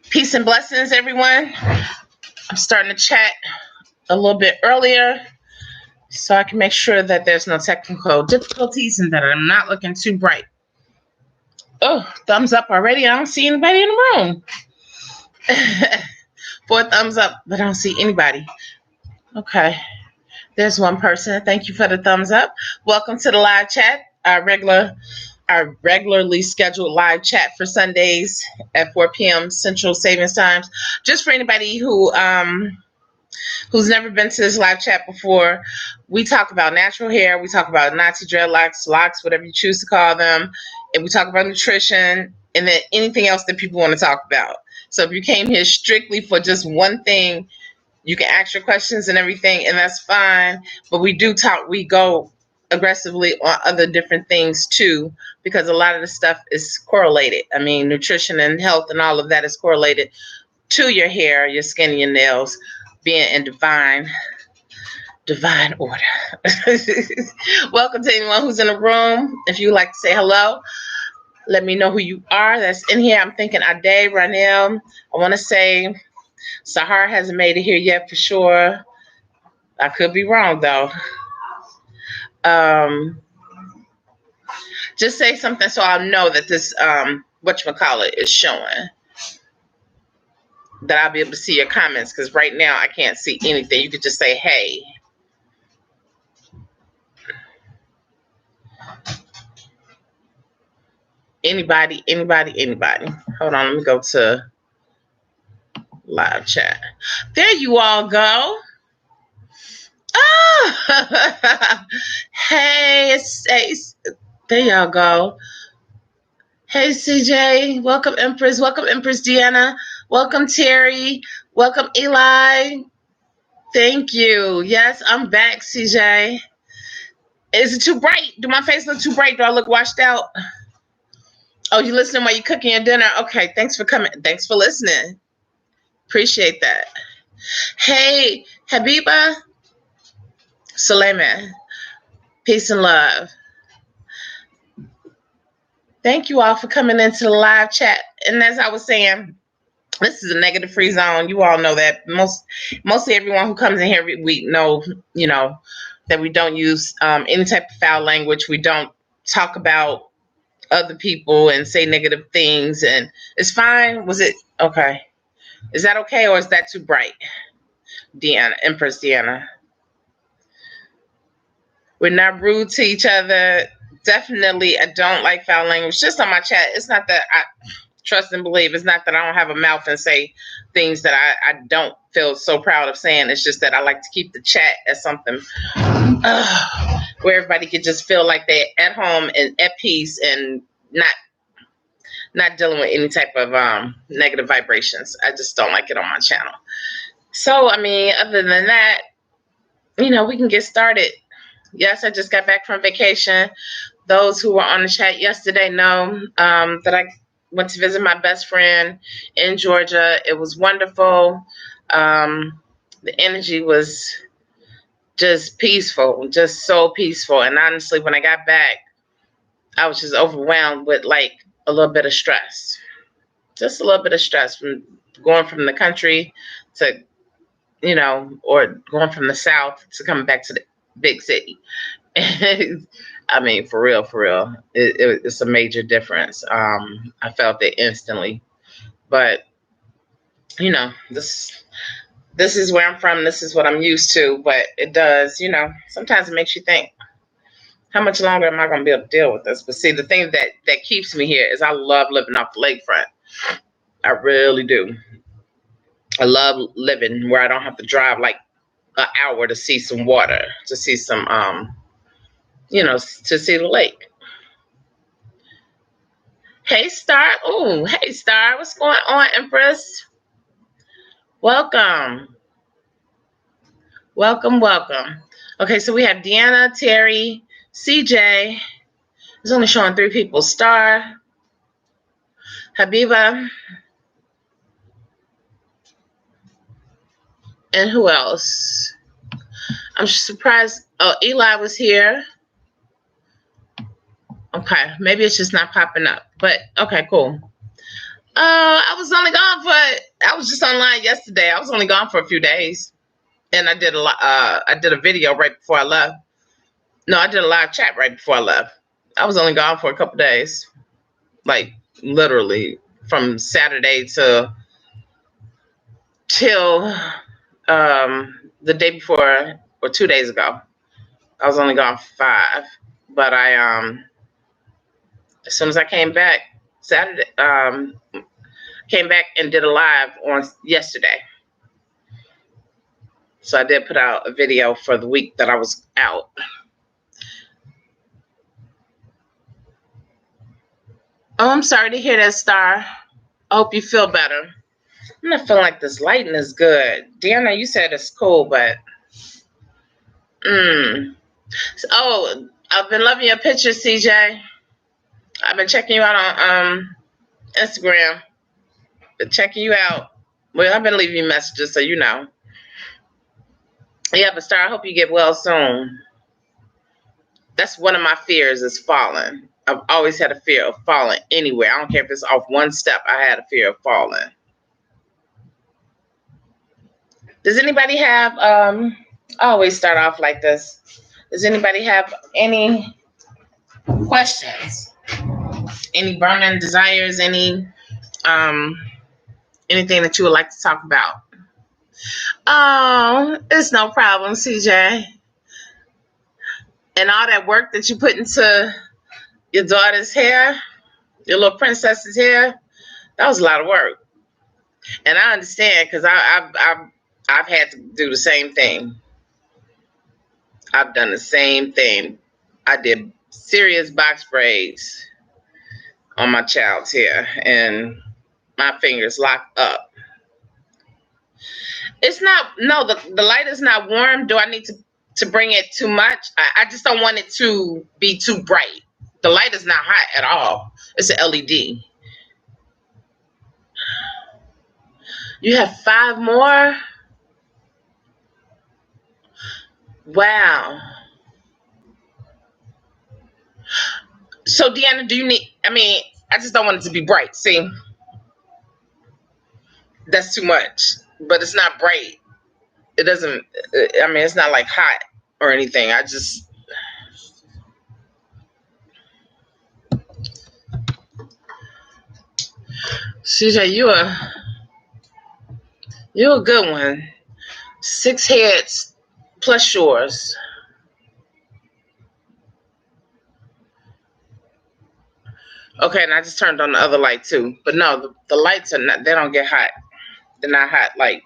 Peace and blessings, everyone. I'm starting to chat a little bit earlier so I can make sure that there's no technical difficulties and that I'm not looking too bright. Oh, thumbs up already. I don't see anybody in the room. 4 thumbs up, but I don't see anybody. Okay. There's one person. Thank you for the thumbs up. Welcome to the live chat, our regularly scheduled live chat for Sundays at 4 p.m. Central Savings Times. Just for anybody who's never been to this live chat before, we talk about natural hair, we talk about Natty dreadlocks, locks, whatever you choose to call them, and we talk about nutrition and then anything else that people want to talk about. So if you came here strictly for just one thing, you can ask your questions and everything, and that's fine. But we go aggressively on other different things too, because a lot of the stuff is correlated. I mean, nutrition and health and all of that is correlated to your hair, your skin, and your nails being in divine order. Welcome to anyone who's in the room. If you'd like to say hello, let me know who you are that's in here. I'm thinking Ade, Ranil. I want to say Sahar hasn't made it here yet for sure. I could be wrong though. Just say something so I'll know that this whatchamacallit is showing. That I'll be able to see your comments, because right now I can't see anything. You could just say hey. Anybody. Hold on, let me go to live chat. There you all go. Oh, hey, there y'all go. Hey, CJ. Welcome, Empress. Welcome, Empress Deanna. Welcome, Terry. Welcome, Eli. Thank you. Yes, I'm back, CJ. Is it too bright? Do my face look too bright? Do I look washed out? Oh, you listening while you're cooking your dinner? Okay, thanks for coming. Thanks for listening. Appreciate that. Hey, Habiba. Suleiman. Peace and love. Thank you all for coming into the live chat. And as I was saying, this is a negative free zone. You all know that. Mostly everyone who comes in here every week know, that we don't use any type of foul language. We don't talk about other people and say negative things. And it's fine. Was it okay? Is that okay, or is that too bright? Deanna, Empress Deanna. We're not rude to each other. Definitely, I don't like foul language. Just on my chat. It's not that I trust and believe. It's not that I don't have a mouth and say things that I don't feel so proud of saying. It's just that I like to keep the chat as something where everybody could just feel like they're at home and at peace and not dealing with any type of negative vibrations. I just don't like it on my channel. So, I mean, other than that, we can get started. Yes, I just got back from vacation. Those who were on the chat yesterday know that I went to visit my best friend in Georgia. It was wonderful. The energy was just peaceful, just so peaceful. And honestly, when I got back, I was just overwhelmed with like a little bit of stress. Just a little bit of stress from going from the country to, or going from the South to coming back to the big city. I mean, for real, it's a major difference. I felt it instantly. But, this is where I'm from. This is what I'm used to. But it does, sometimes it makes you think, how much longer am I going to be able to deal with this? But see, the thing that keeps me here is I love living off the lakefront. I really do. I love living where I don't have to drive like an hour to see some water, to see some, to see the lake. Hey, Star. Oh, hey, Star. What's going on, Empress? Welcome. Okay, so we have Deanna, Terry, CJ. It's only showing 3 people. Star, Habiba, and who else? I'm surprised. Oh, Eli was here. Okay, maybe it's just not popping up. But okay, cool. I was only gone for. I was just online yesterday. I was only gone for a few days, and I did a lot. I did a video right before I left. No, I did a live chat right before I left. I was only gone for a couple days, like literally from Saturday to till the day before or 2 days ago. I was only gone for 5, but I as soon as I came back Saturday, came back and did a live on yesterday. So I did put out a video for the week that I was out. Oh, I'm sorry to hear that, Star. I hope you feel better. I'm not feeling like this lighting is good. Deanna, you said it's cool, but oh, I've been loving your pictures, CJ. I've been checking you out on Instagram. Been checking you out. Well, I've been leaving you messages, so you know. Yeah, but Star, I hope you get well soon. That's one of my fears is falling. I've always had a fear of falling anywhere. I don't care if it's off one step. I had a fear of falling. Does anybody have, I always start off like this. Does anybody have any questions? Any burning desires? Anything that you would like to talk about? Oh, it's no problem, CJ. And all that work that you put into your daughter's hair, your little princess's hair, that was a lot of work. And I understand because I've had to do the same thing. I've done the same thing. I did serious box braids on my child's hair, and my fingers locked up. It's not, no, the light is not warm. Do I need to bring it too much? I just don't want it to be too bright. The light is not hot at all. It's an LED. You have 5 more? Wow. So, Deanna, do you need, I just don't want it to be bright. See? That's too much. But it's not bright. It doesn't, it's not like hot or anything. I just, CJ, you're a good one. 6 heads plus yours. Okay, and I just turned on the other light too. But no, the lights are not, they don't get hot. They're not hot like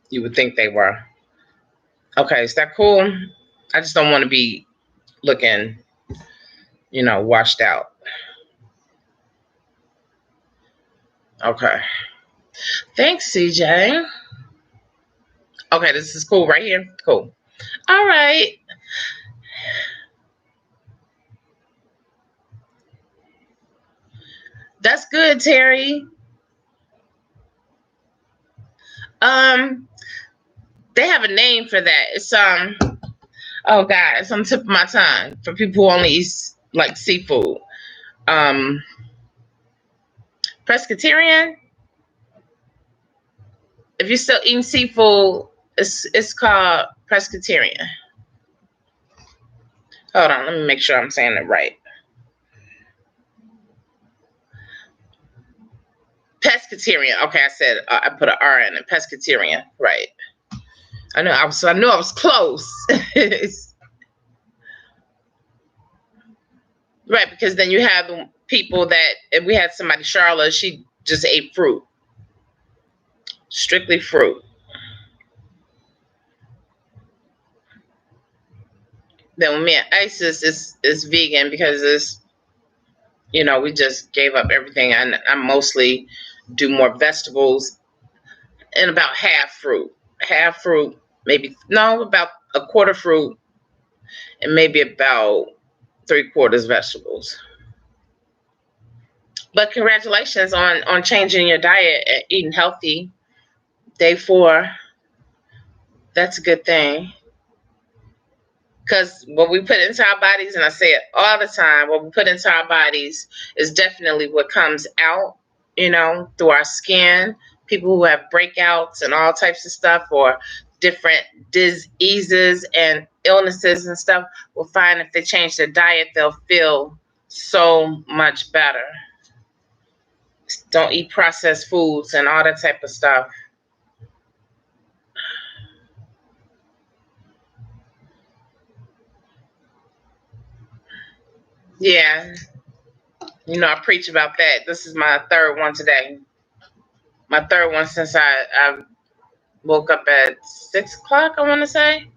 you would think they were. Okay, is that cool? I just don't want to be looking, washed out. Okay. Thanks, CJ. Okay, this is cool right here. Cool. All right. That's good, Terry. They have a name for that. It's oh god, it's on the tip of my tongue for people who only eat like seafood. Pescatarian. If you're still eating seafood, it's called pescatarian. Hold on, let me make sure I'm saying it right. Pescatarian. Okay, I said I put an R in it. Pescatarian, right? I knew I was close. Right, because then you have people that, if we had somebody, Charlotte, she just ate fruit, strictly fruit. Then with me and Isis is vegan because it's, we just gave up everything, and I mostly do more vegetables and about half fruit, maybe about a quarter fruit, and maybe about 3/4 vegetables. But congratulations on changing your diet and eating healthy. Day 4. That's a good thing. Because what we put into our bodies, and I say it all the time, what we put into our bodies is definitely what comes out, through our skin. People who have breakouts and all types of stuff, or different diseases and illnesses and stuff, will find if they change their diet, they'll feel so much better. Don't eat processed foods and all that type of stuff. Yeah, I preach about that. This is my third one today. My third one since I woke up at 6 o'clock, I want to say.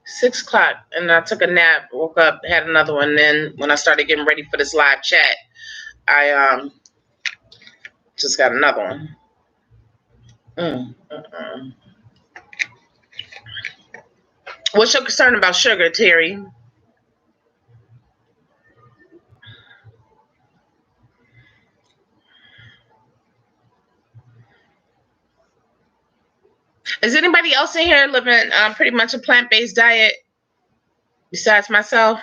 6 o'clock. And I took a nap, woke up, had another one. Then when I started getting ready for this live chat, I just got another one. What's your concern about sugar, Terry? Is anybody else in here living pretty much a plant-based diet besides myself?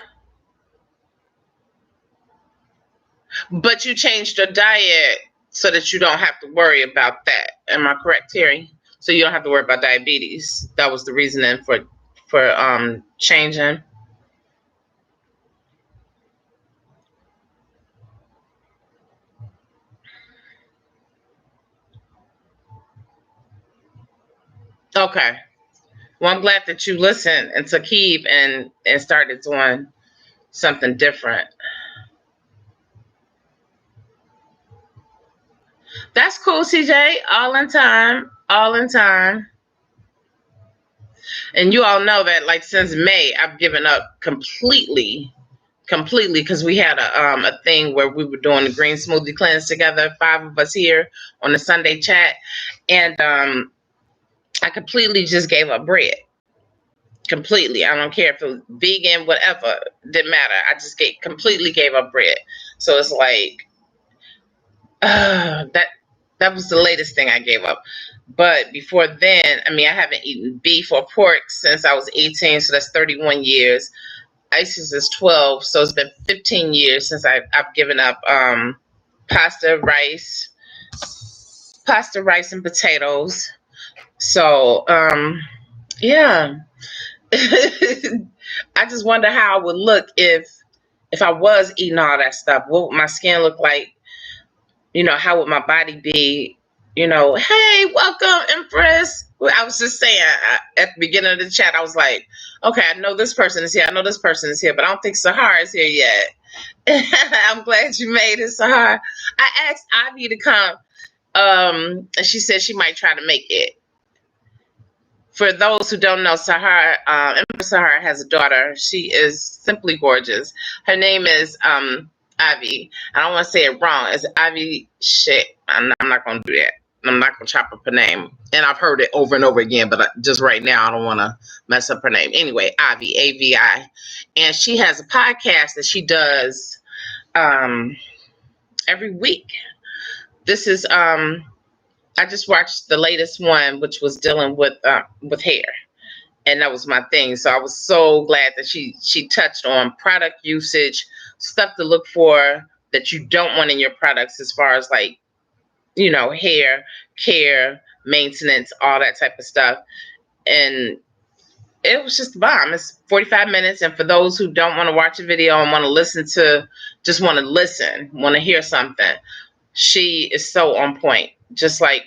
But you changed your diet so that you don't have to worry about that. Am I correct, Terry? So you don't have to worry about diabetes. That was the reasoning for changing. Okay. Well, I'm glad that you listened and took heed and started doing something different. That's cool, CJ. All in time. All in time. And you all know that, like, since May, I've given up completely, because we had a thing where we were doing the green smoothie cleanse together, 5 of us here on the Sunday chat, and I completely just gave up bread. Completely. I don't care if it was vegan, whatever. Didn't matter. I just completely gave up bread. So it's like that was the latest thing I gave up. But before then, I haven't eaten beef or pork since I was 18, so that's 31 years. ISIS is 12, so it's been 15 years since I've given up pasta, rice, and potatoes. So, yeah. I just wonder how I would look if I was eating all that stuff. What would my skin look like? How would my body be? Hey, welcome, Empress. I was just saying at the beginning of the chat, I was like, okay, I know this person is here. I know this person is here, but I don't think Sahara is here yet. I'm glad you made it, Sahara. I asked Ivy to come, and she said she might try to make it. For those who don't know, Sahara, Empress Sahara has a daughter. She is simply gorgeous. Her name is Ivy. I don't want to say it wrong. It's Ivy shit. I'm not going to do that. I'm not going to chop up her name. And I've heard it over and over again, but just right now, I don't want to mess up her name. Anyway, Ivy, AVI. And she has a podcast that she does every week. This is, I just watched the latest one, which was dealing with hair. And that was my thing. So I was so glad that she touched on product usage, stuff to look for that you don't want in your products as far as like, hair care, maintenance, all that type of stuff. And it was just the bomb. It's 45 minutes. And for those who don't want to watch a video and want to just want to listen, want to hear something, she is so on point. Just like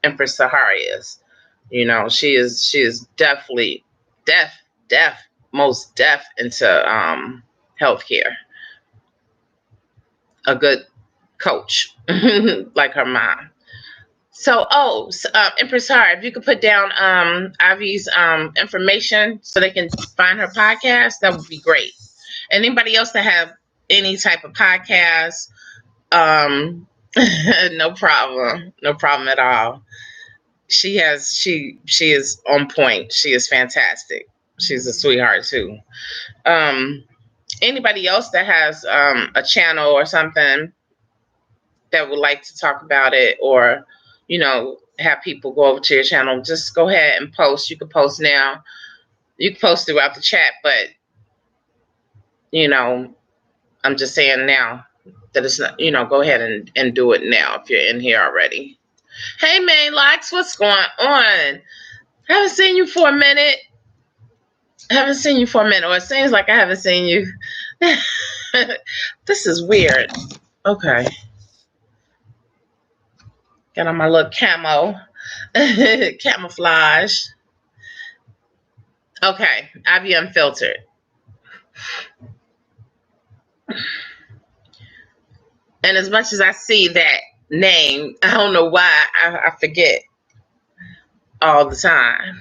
Empress Sahara is. She is definitely most deaf into healthcare. A good coach, like her mom. So, Empress Sahara, if you could put down Ivy's information so they can find her podcast, that would be great. And anybody else that have any type of podcast, no problem at all. She is on point. She is fantastic. She's a sweetheart too. Anybody else that has a channel or something that would like to talk about it, or have people go over to your channel, just go ahead and post. You can post now. You can post throughout the chat, but you know, I'm just saying now that it's not, go ahead and do it now if you're in here already. Hey, Main Likes, what's going on? Haven't seen you for a minute. Or it seems like I haven't seen you. This is weird. Okay. Got on my little camouflage. Okay, Ivy Unfiltered. And as much as I see that name, I don't know why I forget all the time.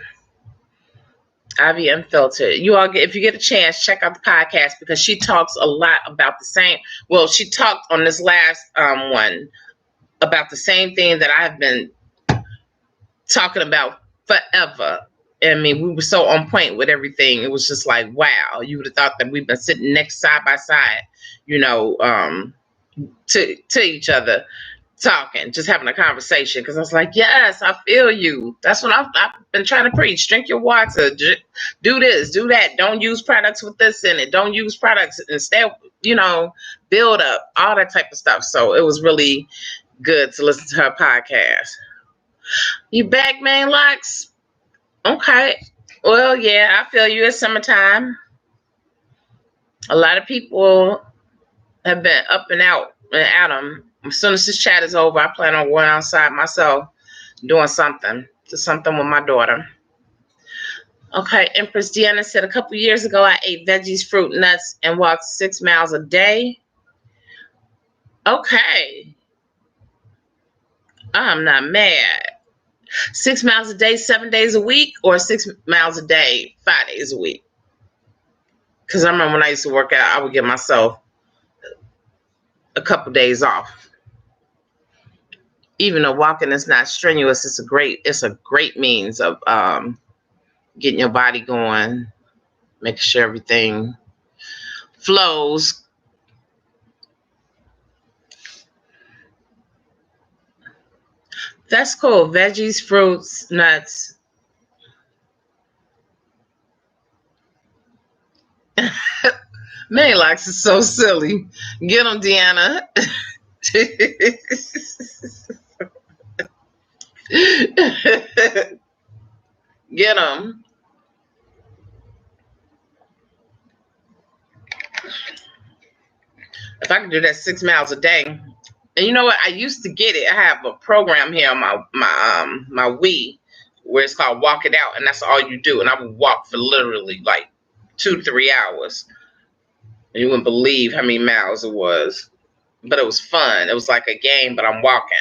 Ivy Unfiltered. You all if you get a chance, check out the podcast because she talks a lot about the same. Well, she talked on this last one about the same thing that I've been talking about forever. I mean, we were so on point with everything. It was just like, wow, you would have thought that we've been sitting next side by side, to each other, talking, just having a conversation. Because I was like, yes, I feel you. That's what I've been trying to preach. Drink your water. Do this, do that. Don't use products with this in it. Don't use products. Instead, build up, all that type of stuff. So it was really good to listen to her podcast. You back, Main Locks? Okay. Well, yeah, I feel you. It's summertime. A lot of people have been up and out and at them. As soon as this chat is over, I plan on going outside myself, doing something with my daughter. Okay, Empress Deanna said a couple years ago I ate veggies, fruit, nuts, and walked 6 miles a day. Okay. I'm not mad. 6 miles a day, 7 days a week, or 6 miles a day, 5 days a week? Because I remember when I used to work out, I would give myself a couple days off. Even though walking is not strenuous, it's a great means of getting your body going, making sure everything flows. That's cool. Veggies, fruits, nuts. Maylox is so silly. Get him, Deanna. Get him. If I could do that 6 miles a day, and you know what? I used to get it. I have a program here on my Wii where it's called Walk It Out, and that's all you do. And I would walk for literally like 2 to 3 hours. And you wouldn't believe how many miles it was. But it was fun. It was like a game, but I'm walking.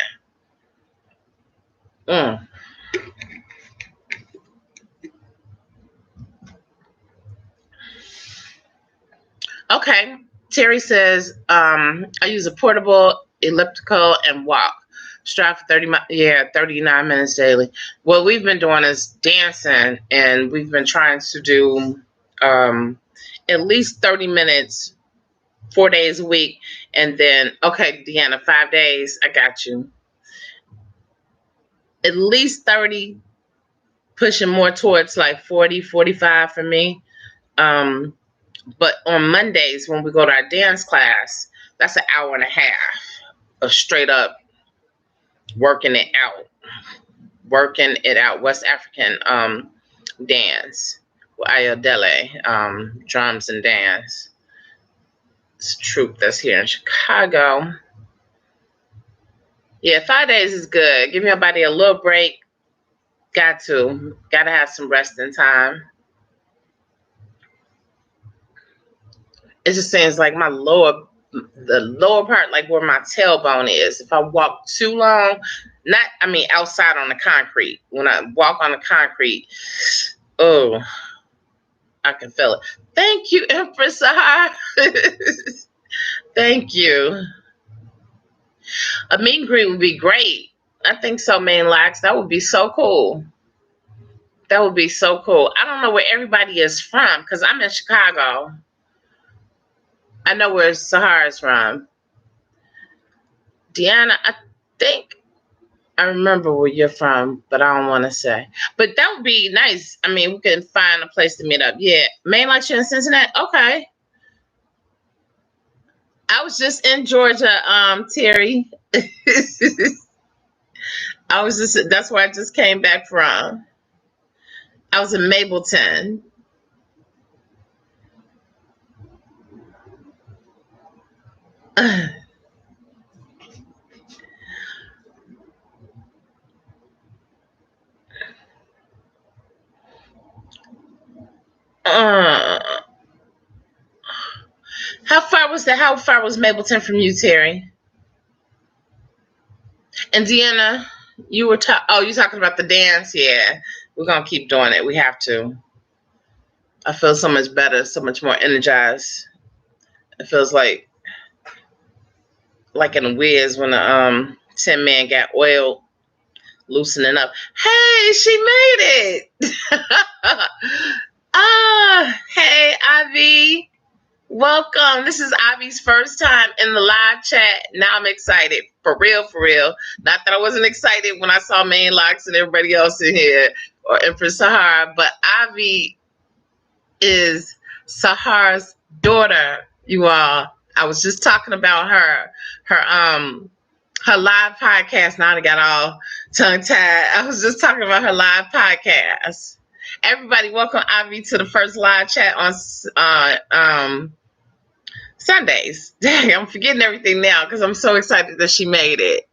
Okay. Terry says, I use a portable elliptical and walk. Strive for 39 minutes daily. What we've been doing is dancing, and we've been trying to do at least 30 minutes 4 days a week. And then, okay, Deanna, 5 days. I got you. At least 30, pushing more towards like 40, 45 for me. But on Mondays, when we go to our dance class, that's an hour and a half of straight up working it out. West African dance. Ayodele, drums and dance. It's a troupe that's here in Chicago. Yeah, 5 days is good. Give your body a little break. Gotta have some resting time. It just seems like the lower part, like where my tailbone is. If I walk too long, outside on the concrete. When I walk on the concrete, oh, I can feel it. Thank you, Empress Sahar. Thank you. A meet and greet would be great. I think so, Main Lax. That would be so cool. That would be so cool. I don't know where everybody is from because I'm in Chicago. I know where Sahar is from. Deanna, I think I remember where you're from, but I don't want to say. But that would be nice. I mean, we can find a place to meet up. Yeah, Main Light, you're in Cincinnati. Okay. I was just in Georgia, Terry. I was just that's where I just came back from. I was in Mableton. Uh, how far was Mableton from you, Terry? Indiana, you were you talking about the dance? Yeah. We're gonna keep doing it. We have to. I feel so much better, so much more energized. It feels like in a whiz when the Tin Man got oiled, loosening up. Hey, she made it. Hey, Ivy. Welcome. This is Ivy's first time in the live chat. Now I'm excited. For real, for real. Not that I wasn't excited when I saw Main Locks and everybody else in here or Empress Sahara, but Ivy is Sahara's daughter, you all. I was just talking about her live podcast. Now I got all tongue tied. I was just talking about her live podcast. Everybody, welcome Ivy to the first live chat on Sundays. Dang, I'm forgetting everything now because I'm so excited that she made it.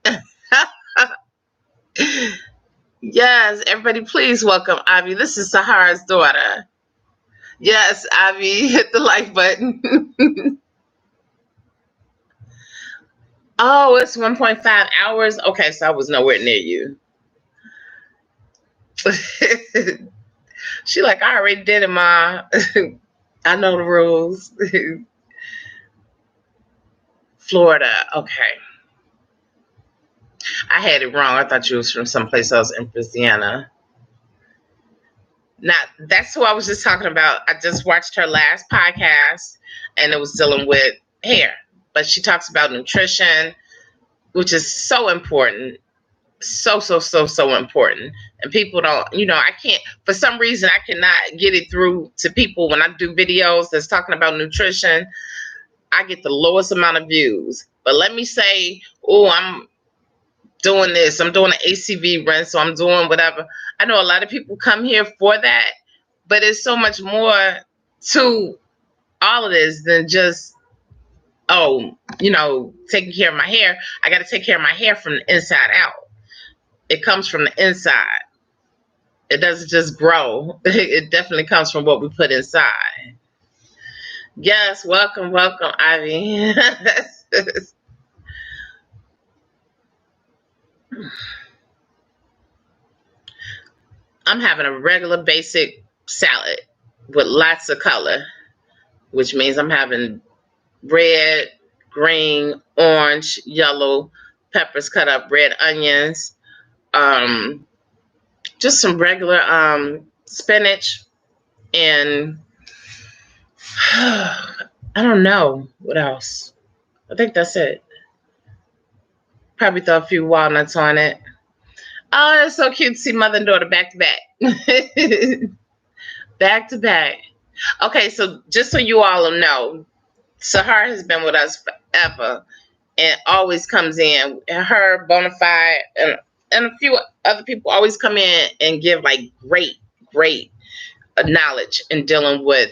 Yes, everybody, please welcome Ivy. This is Sahara's daughter. Yes, Ivy, hit the like button. Oh, it's 1.5 hours. Okay, so I was nowhere near you. She like, I already did it, Ma. I know the rules. Florida. Okay. I had it wrong. I thought you was from someplace else in Louisiana. Now, that's who I was just talking about. I just watched her last podcast, and it was dealing with hair. But she talks about nutrition, which is so important. So important. And people don't, I can't, for some reason, I cannot get it through to people when I do videos that's talking about nutrition. I get the lowest amount of views. But let me say, oh, I'm doing this. I'm doing an ACV run, so I'm doing whatever. I know a lot of people come here for that, but it's so much more to all of this than just, taking care of my hair. I got to take care of my hair from the inside out. It comes from the inside. It doesn't just grow. It definitely comes from what we put inside. Yes, welcome, Ivy. I'm having a regular basic salad with lots of color, which means I'm having red, green, orange, yellow peppers cut up, red onions, just some regular spinach, and I don't know what else. I think that's it. Probably throw a few walnuts on it. Oh, that's so cute to see mother and daughter back to back. Back to back. Okay, so just so you all know, Sahara has been with us forever and always comes in. And her, Bonafide, and a few other people always come in and give like great knowledge in dealing with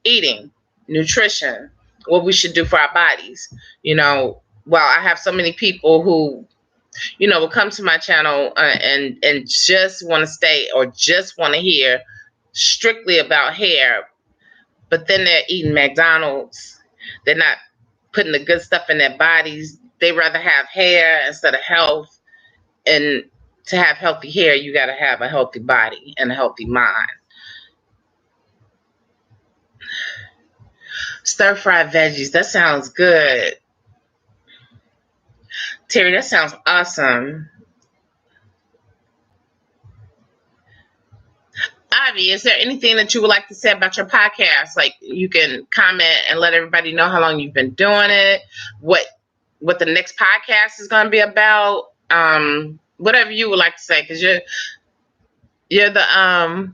eating, nutrition, what we should do for our bodies. I have so many people who, will come to my channel and just want to stay or just want to hear strictly about hair, but then they're eating McDonald's. They're not putting the good stuff in their bodies. They rather have hair instead of health. And to have healthy hair, you got to have a healthy body and a healthy mind. Stir-fried veggies. That sounds good. Terry, that sounds awesome. Ivy, is there anything that you would like to say about your podcast? Like, you can comment and let everybody know how long you've been doing it, what the next podcast is going to be about. whatever you would like to say, because you're the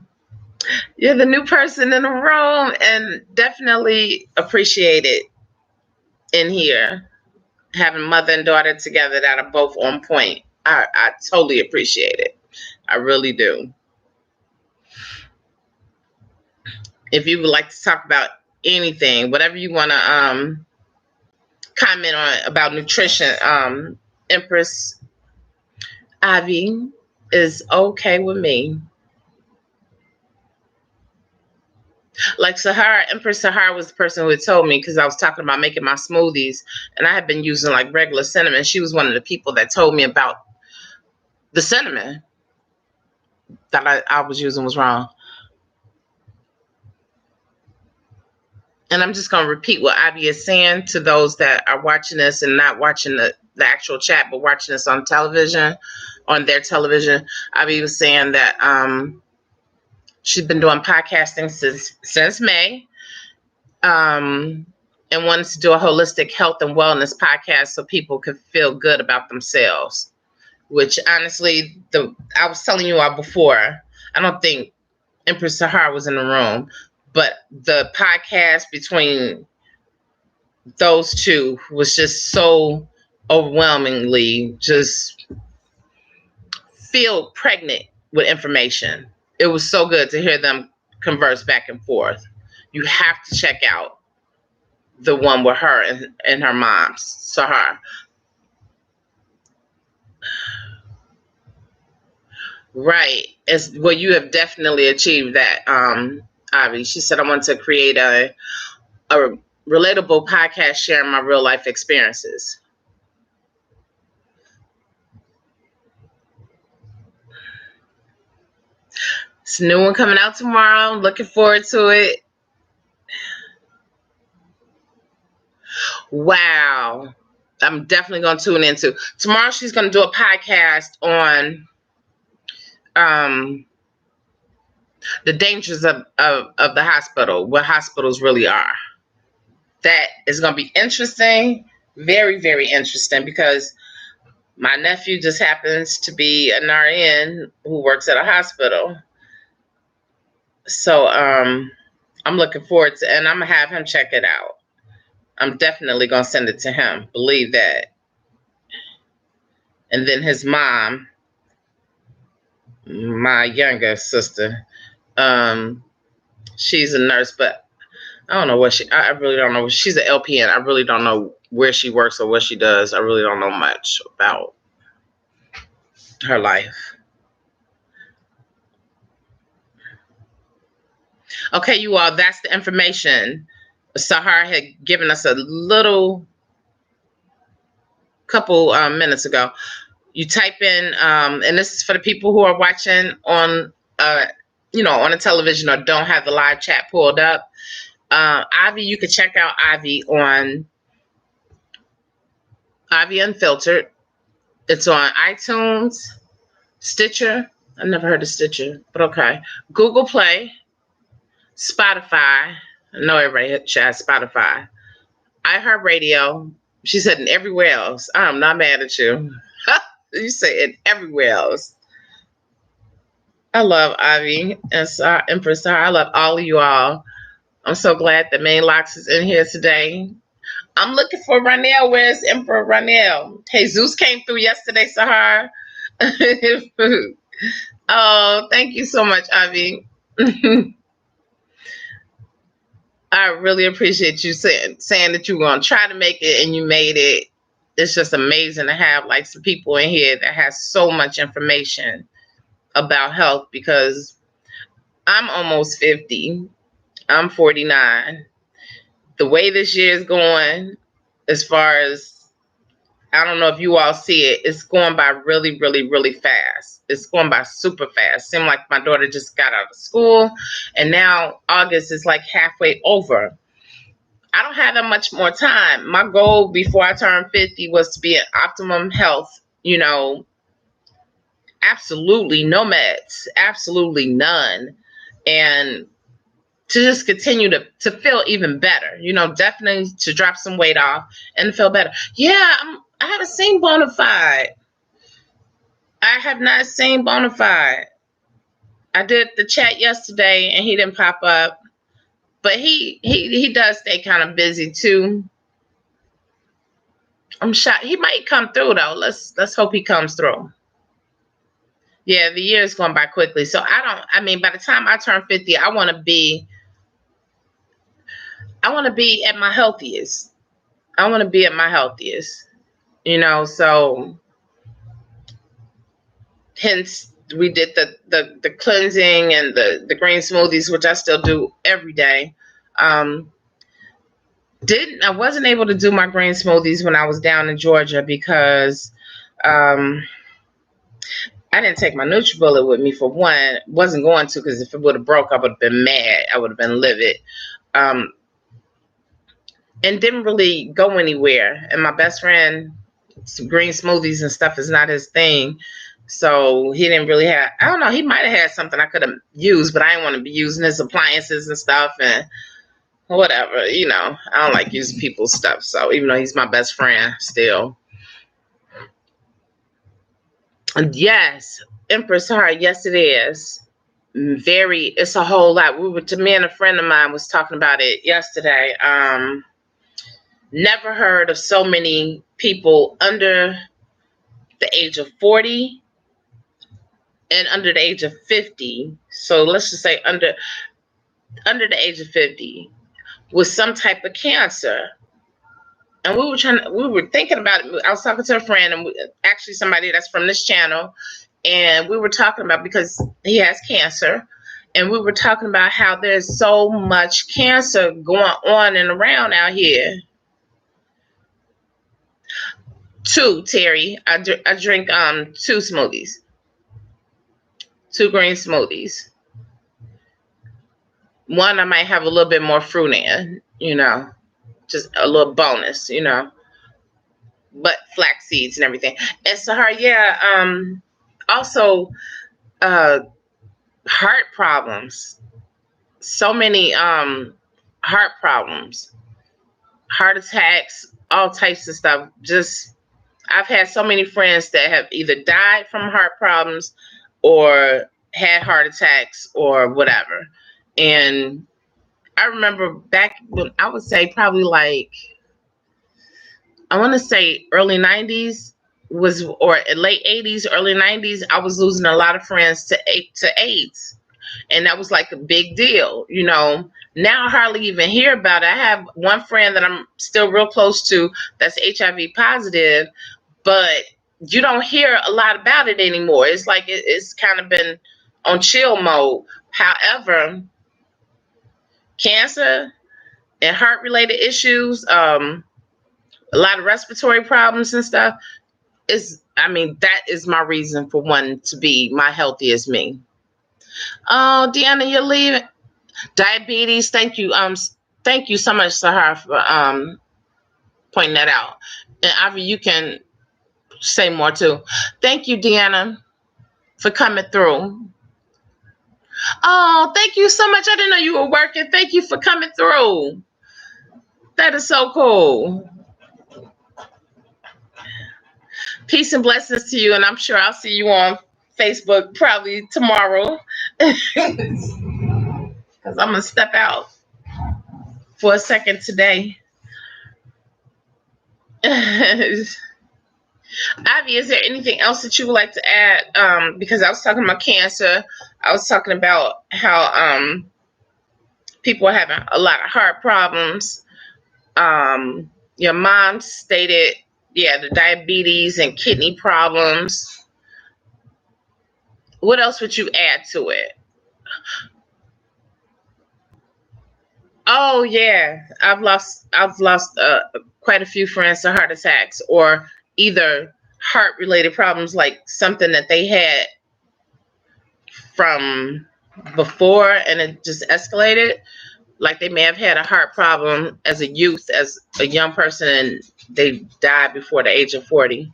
you're the new person in the room, and definitely appreciate it in here, having mother and daughter together that are both on point. I totally appreciate it. I really do. If you would like to talk about anything, whatever you want to comment on about nutrition, Empress Ivy is okay with me. Like Sahara, Empress Sahara was the person who had told me, because I was talking about making my smoothies and I had been using like regular cinnamon. She was one of the people that told me about the cinnamon that I was using was wrong. And I'm just going to repeat what Ivy is saying to those that are watching this and not watching the actual chat, but watching this on television, on their television. Ivy was saying that she's been doing podcasting since May, and wants to do a holistic health and wellness podcast so people could feel good about themselves. Which honestly, I was telling you all before, I don't think Empress Sahara was in the room, but the podcast between those two was just so overwhelmingly just feel pregnant with information. It was so good to hear them converse back and forth. You have to check out the one with her and her mom, Sahar. Right. Well, you have definitely achieved that, Ivy. She said, I want to create a relatable podcast sharing my real life experiences. It's a new one coming out tomorrow. I'm looking forward to it. Wow. I'm definitely going to tune into. Tomorrow she's going to do a podcast on the dangers of the hospital, what hospitals really are. That is going to be interesting. Very, very interesting, because my nephew just happens to be an RN who works at a hospital. So I'm looking forward to, and I'm going to have him check it out. I'm definitely going to send it to him. Believe that. And then his mom, my younger sister, she's a nurse, but I don't know what I really don't know. She's an LPN. I really don't know where she works or what she does. I really don't know much about her life. Okay, you all, that's the information. Sahar had given us a little couple minutes ago. You type in, and this is for the people who are watching on, on a television or don't have the live chat pulled up. Ivy, you can check out Ivy on Ivy Unfiltered. It's on iTunes, Stitcher. I never heard of Stitcher, but okay. Google Play, Spotify. I know everybody has Spotify. iHeartRadio. She said, and everywhere else. I'm not mad at you. You say it everywhere else. I love Ivy and Empress Sahar. I love all of you all. I'm so glad that Main Locks is in here today. I'm looking for Ronell. Where's Emperor Ronell? Jesus came through yesterday, Sahar. Oh, thank you so much, Ivy. I really appreciate you saying that you were going to try to make it and you made it. It's just amazing to have like some people in here that has so much information about health, because I'm almost 50. I'm 49. The way this year is going, as far as, I don't know if you all see it, it's going by really, really, really fast. It's going by super fast. Seems like my daughter just got out of school, and now August is like halfway over. I don't have that much more time. My goal before I turned 50 was to be in optimum health, absolutely no meds, absolutely none. And to just continue to feel even better, definitely to drop some weight off and feel better. Yeah, I haven't seen Bonafide. I have not seen Bonafide. I did the chat yesterday and he didn't pop up. But he does stay kind of busy too. I'm shocked. He might come through though. Let's hope he comes through. Yeah, the year is going by quickly. So I mean, by the time I turn 50, I want to be at my healthiest. I want to be at my healthiest. So hence we did the cleansing and the green smoothies, which I still do every day. Um, didn't I wasn't able to do my green smoothies when I was down in Georgia because um, I didn't take my NutriBullet with me for one. Wasn't going to because if it would have broke, I would have been mad. I would have been livid. Um, and didn't really go anywhere. And my best friend, some green smoothies and stuff is not his thing. So he didn't really have, I don't know, he might have had something I could have used, but I didn't want to be using his appliances and stuff and whatever, I don't like using people's stuff. So even though he's my best friend still. And yes, Empress Heart, yes it is. It's a whole lot. Me and a friend of mine was talking about it yesterday. Never heard of so many people under the age of 40 and under the age of 50. So let's just say under the age of 50 with some type of cancer. And we were thinking about it. I was talking to a friend and actually somebody that's from this channel. And we were talking about, because he has cancer, and we were talking about how there's so much cancer going on and around out here. Two, Terry. I drink two smoothies. Two green smoothies. One I might have a little bit more fruit in, just a little bonus, but flax seeds and everything. And Sahar, yeah, also heart problems. So many heart problems, heart attacks, all types of stuff. Just I've had so many friends that have either died from heart problems or had heart attacks or whatever. And I remember back when I would say probably like, I want to say early 90s or late 80s, early 90s, I was losing a lot of friends to AIDS. And that was like a big deal, Now I hardly even hear about it. I have one friend that I'm still real close to that's HIV positive, but you don't hear a lot about it anymore. It's like it's kind of been on chill mode. However, cancer and heart related issues, a lot of respiratory problems and stuff that is my reason for wanting to be my healthiest me. Oh, Deanna, you're leaving. Diabetes. Thank you. Thank you so much, Sahar, for pointing that out. And Avi, you can say more too. Thank you, Deanna, for coming through. Oh, thank you so much. I didn't know you were working. Thank you for coming through. That is so cool. Peace and blessings to you, and I'm sure I'll see you on Facebook probably tomorrow. Because I'm gonna step out for a second today. Ivy, is there anything else that you would like to add? Because I was talking about cancer. I was talking about how people are having a lot of heart problems. Your mom stated, yeah, the diabetes and kidney problems. What else would you add to it? Oh yeah, I've lost quite a few friends to heart attacks or either heart related problems, like something that they had from before and it just escalated. Like they may have had a heart problem as a youth, as a young person, and they died before the age of 40.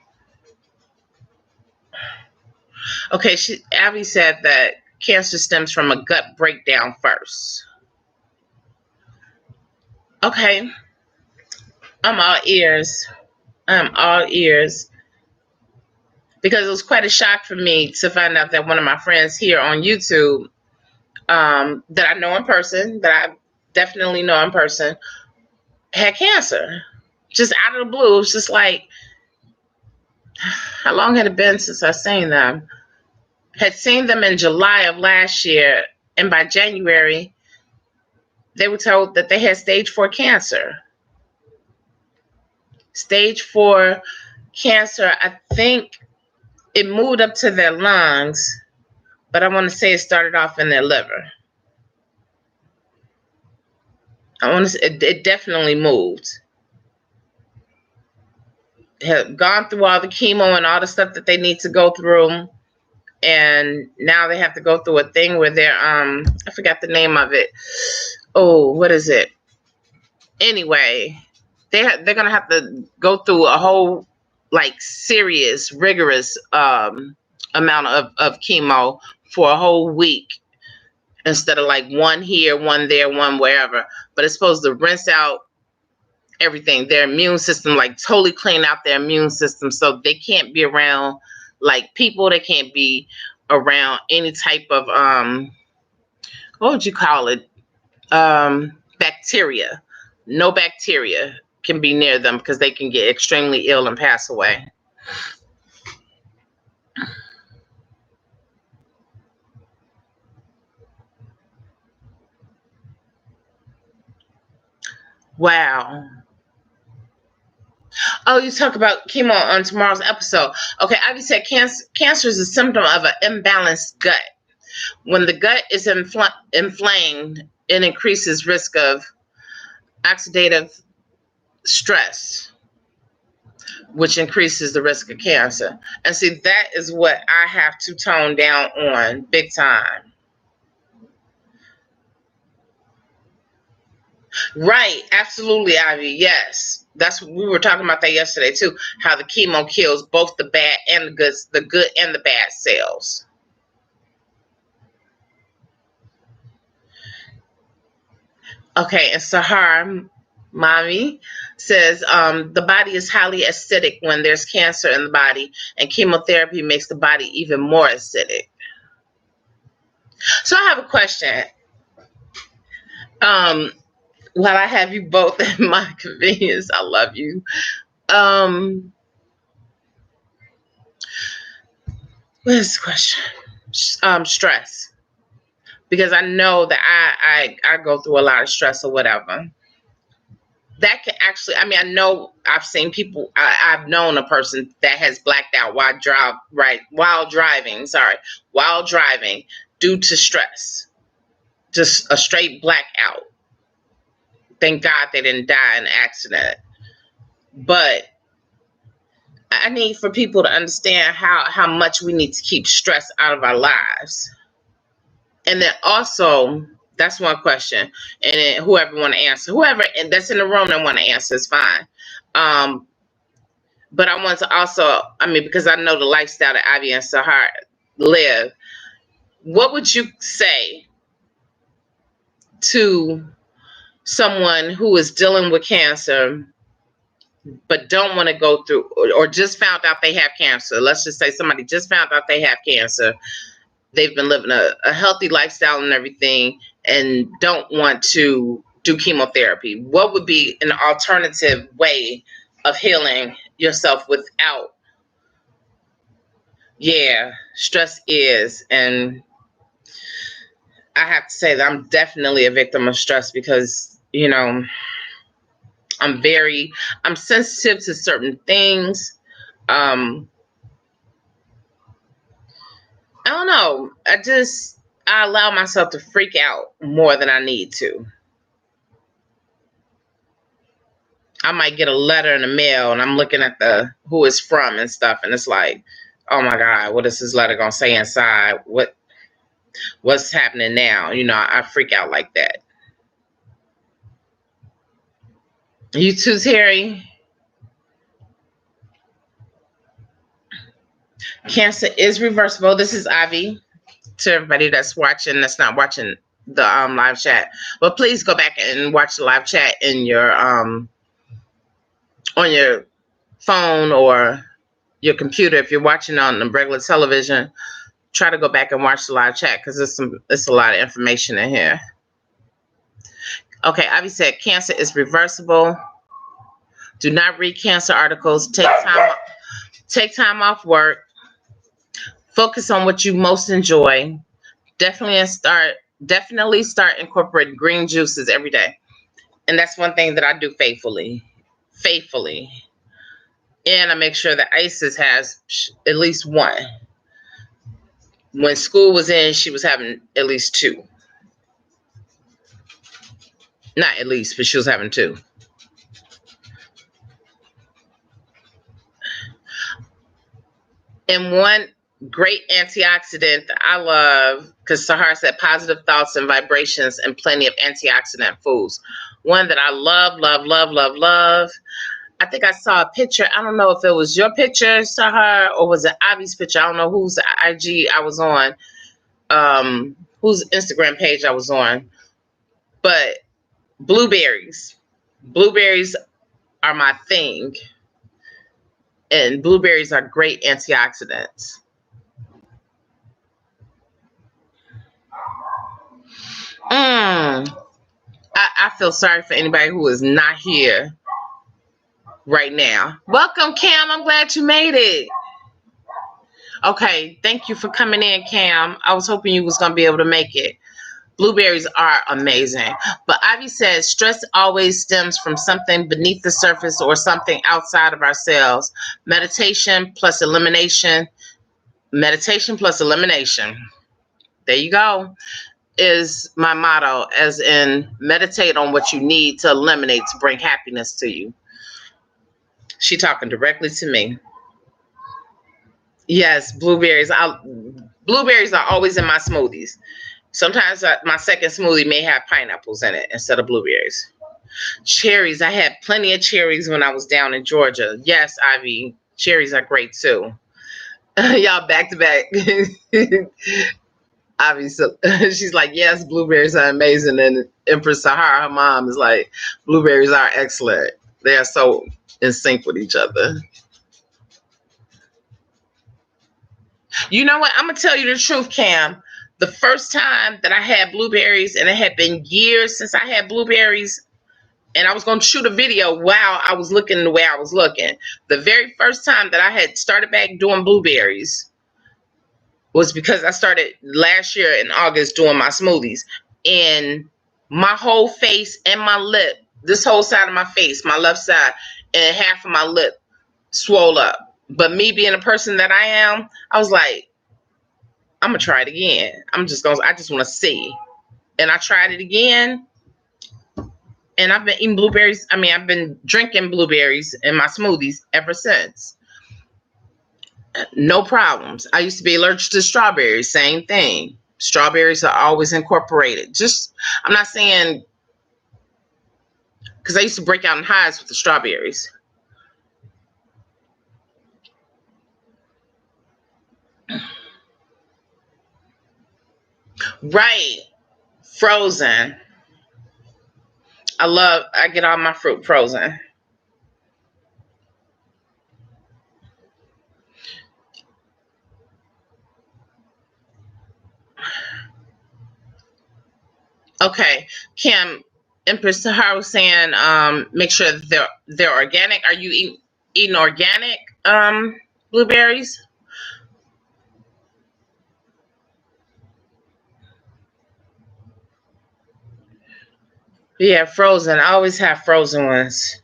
Okay, Abby said that cancer stems from a gut breakdown first. Okay, I'm all ears. I'm all ears. because it was quite a shock for me to find out that one of my friends here on YouTube, that I know in person, that I definitely know in person, had cancer. Just out of the blue. It was just like, how long had it been since I seen them? Had seen them in July of last year, and by January, they were told that they had stage 4 cancer. Stage 4 cancer, I think it moved up to their lungs, but I want to say it started off in their liver. I want to say it definitely moved. Have gone through all the chemo and all the stuff that they need to go through, and now they have to go through a thing where they're I forgot the name of it. Oh, what is it? Anyway, they're gonna have to go through a whole like serious, rigorous amount of chemo for a whole week instead of like one here, one there, one wherever. But it's supposed to rinse out everything, their immune system, like totally clean out their immune system, so they can't be around like people. They can't be around any type of what would you call it? Bacteria. No bacteria can be near them because they can get extremely ill and pass away. Wow. Oh, you talk about chemo on tomorrow's episode. Okay, I just said cancer is a symptom of an imbalanced gut. When the gut is inflamed, it increases risk of oxidative stress, which increases the risk of cancer. And see, that is what I have to tone down on big time. Right, absolutely, Ivy. Yes, we were talking about that yesterday too. How the chemo kills both the bad and the good and the bad cells. Okay, and Sahar, mommy, says the body is highly acidic when there's cancer in the body, and chemotherapy makes the body even more acidic. So I have a question. While I have you both at my convenience, I love you. What is the question? Stress. Because I know that I go through a lot of stress or whatever. That can actually, I mean, I know I've seen people, I've known a person that has blacked out while driving due to stress. Just a straight blackout. Thank God they didn't die in an accident. But I need for people to understand how much we need to keep stress out of our lives. And then also, that's one question. And then whoever want to answer, whoever that's in the room that want to answer is fine. But I want to also, I mean, because I know the lifestyle that Ivy and Sahar live, what would you say to someone who is dealing with cancer but don't want to go through, or just found out they have cancer? Let's just say somebody just found out they have cancer. They've been living a healthy lifestyle and everything and don't want to do chemotherapy. What would be an alternative way of healing yourself without? Yeah, stress is. And I have to say that I'm definitely a victim of stress because, you know, I'm sensitive to certain things. I don't know. I allow myself to freak out more than I need to. I might get a letter in the mail and I'm looking at who it's from and stuff, and it's like, oh my God, what is this letter gonna say inside? What's happening now? You know, I freak out like that. You too, Terry. Cancer is reversible. This is Ivy. To everybody that's not watching the live chat, but please go back and watch the live chat in your on your phone or your computer, if you're watching on the regular television, try to go back and watch the live chat because it's a lot of information in here. Okay, Ivy said cancer is reversible. Do not read cancer articles. Take time off work. Focus on what you most enjoy. Definitely start incorporating green juices every day. And that's one thing that I do faithfully. And I make sure that Isis has at least one. When school was in, she was having at least two. Not at least, but she was having two. And one great antioxidant that I love, because Sahar said positive thoughts and vibrations and plenty of antioxidant foods. One that I love. I think I saw a picture. I don't know if it was your picture, Sahar, or was it Avi's picture. I don't know whose IG I was on, whose Instagram page I was on. But blueberries. Blueberries are my thing. And blueberries are great antioxidants. I feel sorry for anybody who is not here right now. Welcome, Cam. I'm glad you made it. Okay, thank you for coming in, Cam. I was hoping you was going to be able to make it. Blueberries are amazing. But Ivy says stress always stems from something beneath the surface or something outside of ourselves. Meditation plus elimination. There you go. Is my motto, as in meditate on what you need to eliminate to bring happiness to you. She talking directly to me. Yes, blueberries. Blueberries are always in my smoothies. Sometimes my second smoothie may have pineapples in it instead of blueberries. Cherries. I had plenty of cherries when I was down in Georgia. Yes, Ivy. Cherries are great too. Y'all back to back. Ivy, so she's like, yes, blueberries are amazing. And Empress Sahara, her mom, is like, blueberries are excellent. They are so in sync with each other. You know what? I'm going to tell you the truth, Cam. The first time that I had blueberries, and it had been years since I had blueberries, and I was going to shoot a video while I was looking the way I was looking. The very first time that I had started back doing blueberries was because I started last year in August doing my smoothies. And my whole face and my lip, this whole side of my face, my left side, and half of my lip swole up. But me being a person that I am, I was like, I'm going to try it again. I just want to see. And I tried it again. And I've been eating blueberries. I've been drinking blueberries in my smoothies ever since. No problems. I used to be allergic to strawberries. Same thing. Strawberries are always incorporated. I'm not saying, because I used to break out in hives with the strawberries. Right. Frozen. I get all my fruit frozen. Okay. Kim, Empress Sahara was saying, make sure they're organic. Are you eating organic blueberries? Yeah, frozen. I always have frozen ones.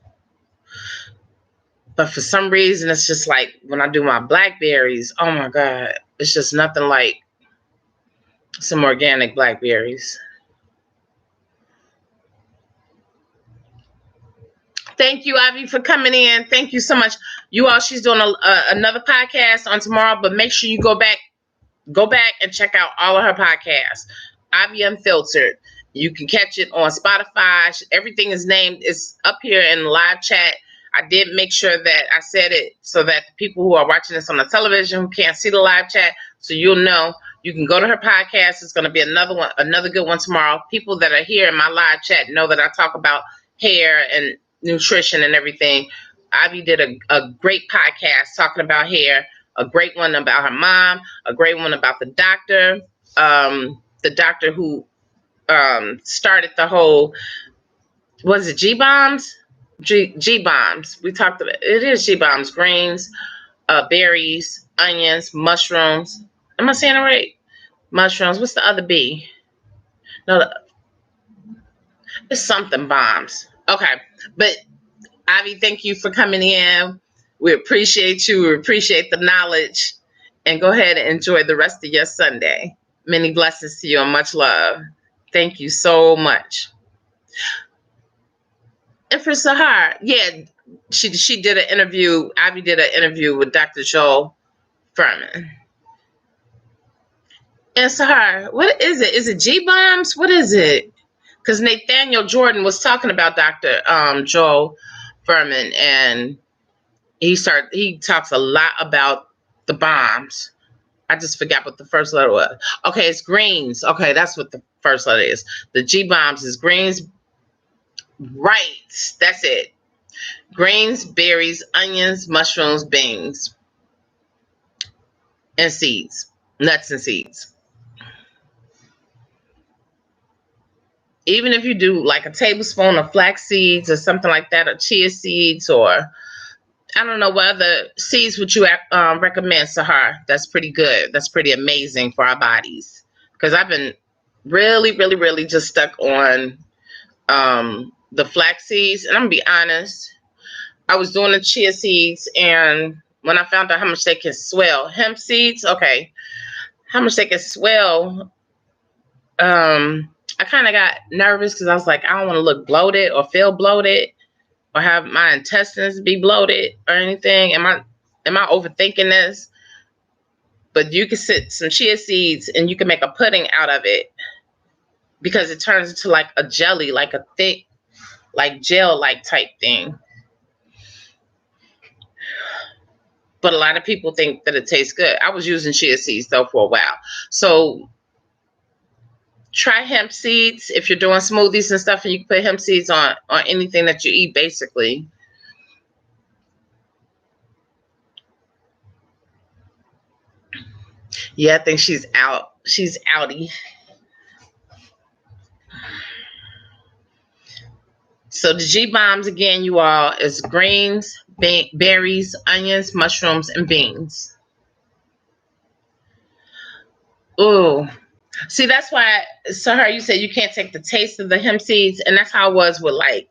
But for some reason, it's just like when I do my blackberries, oh my God, it's just nothing like some organic blackberries. Thank you, Ivy, for coming in. Thank you so much. You all, she's doing another podcast on tomorrow, but make sure you go back and check out all of her podcasts. Ivy Unfiltered. You can catch it on Spotify. Everything is named. It's up here in the live chat. I did make sure that I said it so that the people who are watching this on the television who can't see the live chat, so you'll know, you can go to her podcast. It's going to be another good one tomorrow. People that are here in my live chat know that I talk about hair and nutrition and everything. Ivy did a great podcast talking about hair, a great one about her mom, a great one about the doctor who started the whole, was it G bombs? G bombs. We talked about it. Is G bombs, greens, berries, onions, mushrooms. Am I saying it right? Mushrooms. What's the other B? No, it's something bombs. Okay, but Ivy, thank you for coming in. We appreciate you. We appreciate the knowledge. And go ahead and enjoy the rest of your Sunday. Many blessings to you and much love. Thank you so much. And for Sahar, yeah, she did an interview. Ivy did an interview with Dr. Joel Furman. And Sahar, what is it? Is it G bombs? What is it? Because Nathaniel Jordan was talking about Dr. Joel Furman, and he talks a lot about the bombs. I just forgot what the first letter was. Okay, it's greens. Okay, that's what the first letter is. The G bombs is greens. Right, that's it. Greens, berries, onions, mushrooms, beans, and seeds. Nuts and seeds. Even if you do like a tablespoon of flax seeds or something like that, or chia seeds, or I don't know what other seeds would you recommend, Sahar? That's pretty good. That's pretty amazing for our bodies. Because I've been really, really, really just stuck on the flax seeds. And I'm going to be honest, I was doing the chia seeds, and when I found out how much they can swell, hemp seeds, okay, how much they can swell, I kind of got nervous because I was like, I don't want to look bloated or feel bloated or have my intestines be bloated or anything. Am I overthinking this? But you can sit some chia seeds and you can make a pudding out of it, because it turns into like a jelly, like a thick, like gel-like type thing. But a lot of people think that it tastes good. I was using chia seeds though for a while. So try hemp seeds if you're doing smoothies and stuff, and you can put hemp seeds on anything that you eat, basically. Yeah, I think she's out. She's outie. So the G bombs again, you all, is greens, berries, onions, mushrooms, and beans. Ooh. See, that's why, Sahar, you said you can't take the taste of the hemp seeds, and that's how I was with like,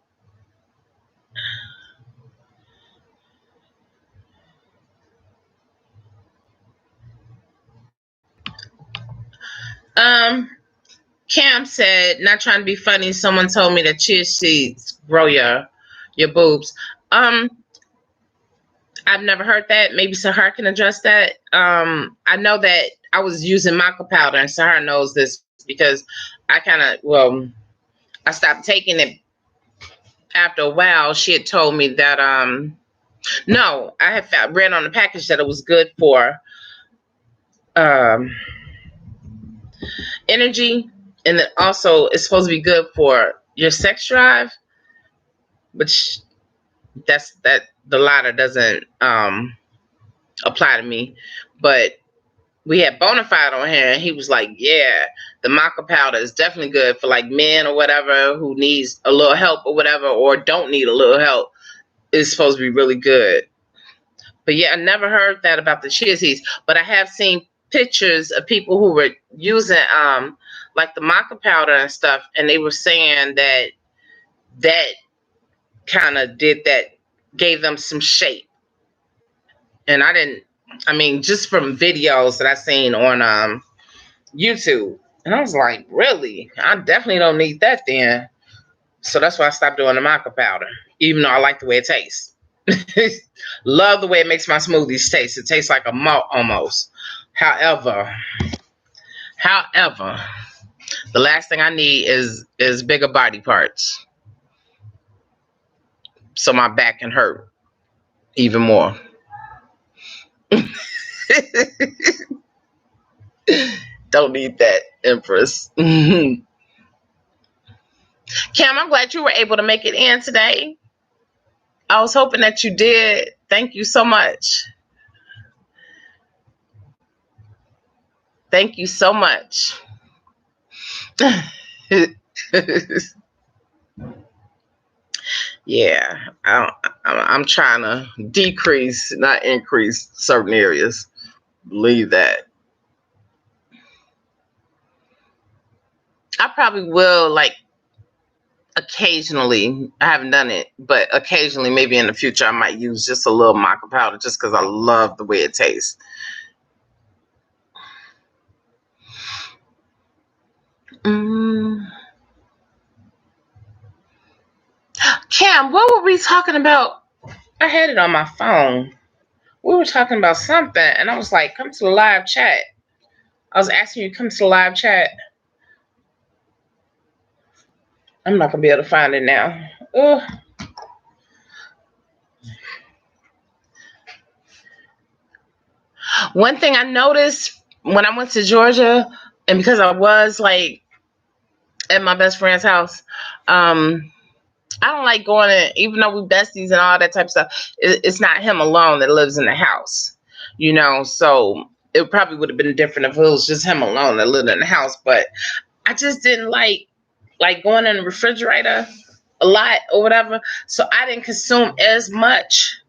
Cam said, not trying to be funny, someone told me that chia seeds grow your boobs. I've never heard that. Maybe Sahar can address that. I know that I was using maca powder, and Sahar knows this because I stopped taking it after a while. She had told me that, no, I had read on the package that it was good for energy, and it also is supposed to be good for your sex drive, which the latter doesn't apply to me. But we had Bonafide on here, and he was like, yeah, the maca powder is definitely good for like men or whatever who needs a little help or whatever, or don't need a little help. It's supposed to be really good. But yeah, I never heard that about the chia seeds, but I have seen pictures of people who were using like the maca powder and stuff, and they were saying that kind of gave them some shape. And just from videos that I seen on YouTube, and I was like, really? I definitely don't need that then. So that's why I stopped doing the maca powder, even though I like the way it tastes. Love the way it makes my smoothies taste. It tastes like a malt almost. However, the last thing I need is bigger body parts, so my back can hurt even more. Don't need that, Empress. Cam, I'm glad you were able to make it in today. I was hoping that you did. Thank you so much. Thank you so much. Yeah, I'm trying to decrease, not increase certain areas. Believe that. I probably will, like, occasionally. I haven't done it, but occasionally, maybe in the future, I might use just a little maca powder just because I love the way it tastes. Cam, what were we talking about? I had it on my phone. We were talking about something, and I was like, come to the live chat. I was asking you to come to the live chat. I'm not going to be able to find it now. Ugh. One thing I noticed when I went to Georgia, and because I was like at my best friend's house, I don't like going in, even though we besties and all that type of stuff. It's not him alone that lives in the house, So it probably would have been different if it was just him alone that lived in the house. But I just didn't like going in the refrigerator a lot or whatever. So I didn't consume as much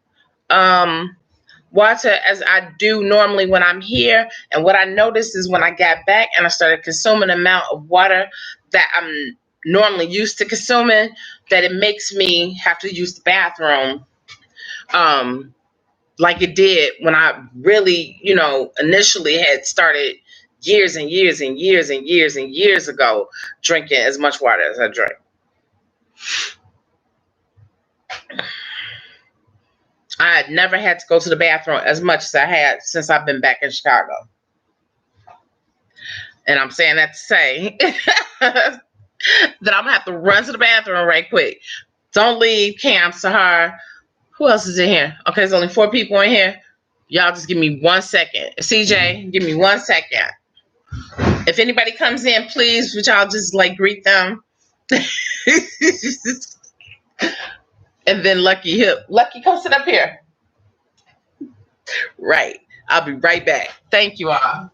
water as I do normally when I'm here. And what I noticed is when I got back and I started consuming the amount of water that I'm normally used to consuming, that it makes me have to use the bathroom like it did when I really, initially had started years and years and years and years and years ago drinking as much water as I drink. I had never had to go to the bathroom as much as I had since I've been back in Chicago. And I'm saying that to say that I'm gonna have to run to the bathroom right quick. Don't leave, Cam, Sahar. Who else is in here? Okay, there's only 4 people in here. Y'all just give me 1 second. CJ, give me 1 second. If anybody comes in, please, would y'all just like greet them? And then Lucky Hip. Lucky, come sit up here. Right. I'll be right back. Thank you all.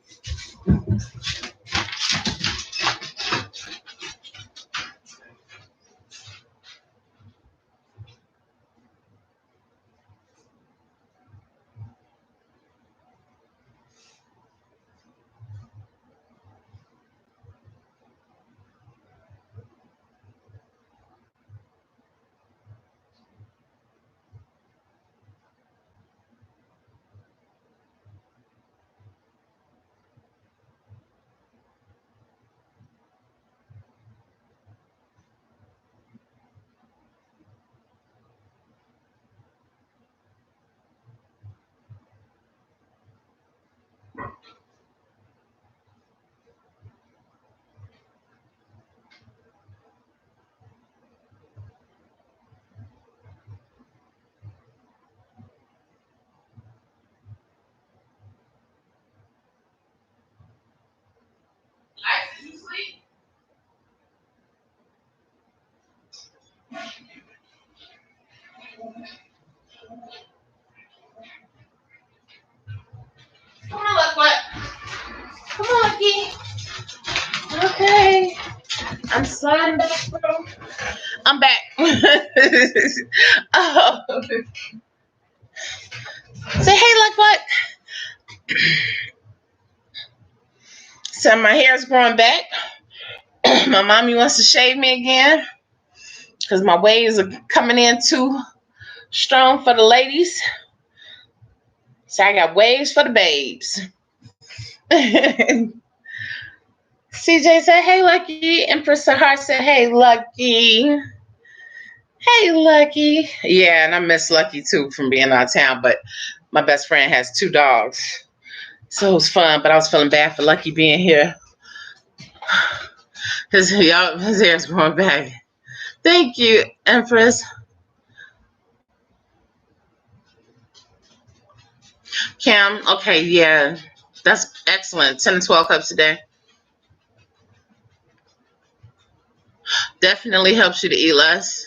Come on, look what? Come on, Lucky. Okay. I'm sliding back through. I'm back. Oh. Say hey, look what? So my hair is growing back. My mommy wants to shave me again because my waves are coming in too strong for the ladies. So I got waves for the babes. CJ said, hey, Lucky. Empress Sahar said, hey, Lucky. Hey, Lucky. Yeah, and I miss Lucky, too, from being out of town. But my best friend has 2 dogs. So it was fun, but I was feeling bad for Lucky being here. His hair's growing back. Thank you, Empress. Cam, okay, yeah. That's excellent. 10 to 12 cups a day. Definitely helps you to eat less.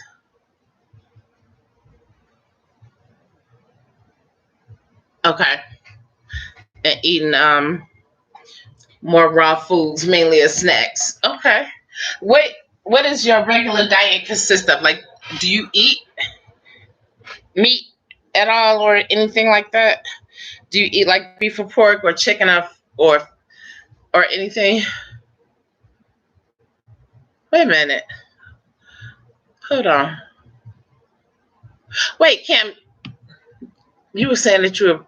Okay. And eating more raw foods, mainly as snacks. Okay. What is your regular diet consist of? Like, do you eat meat at all or anything like that? Do you eat like beef or pork or chicken or anything? Wait a minute. Hold on. Wait, Cam, you were saying that you were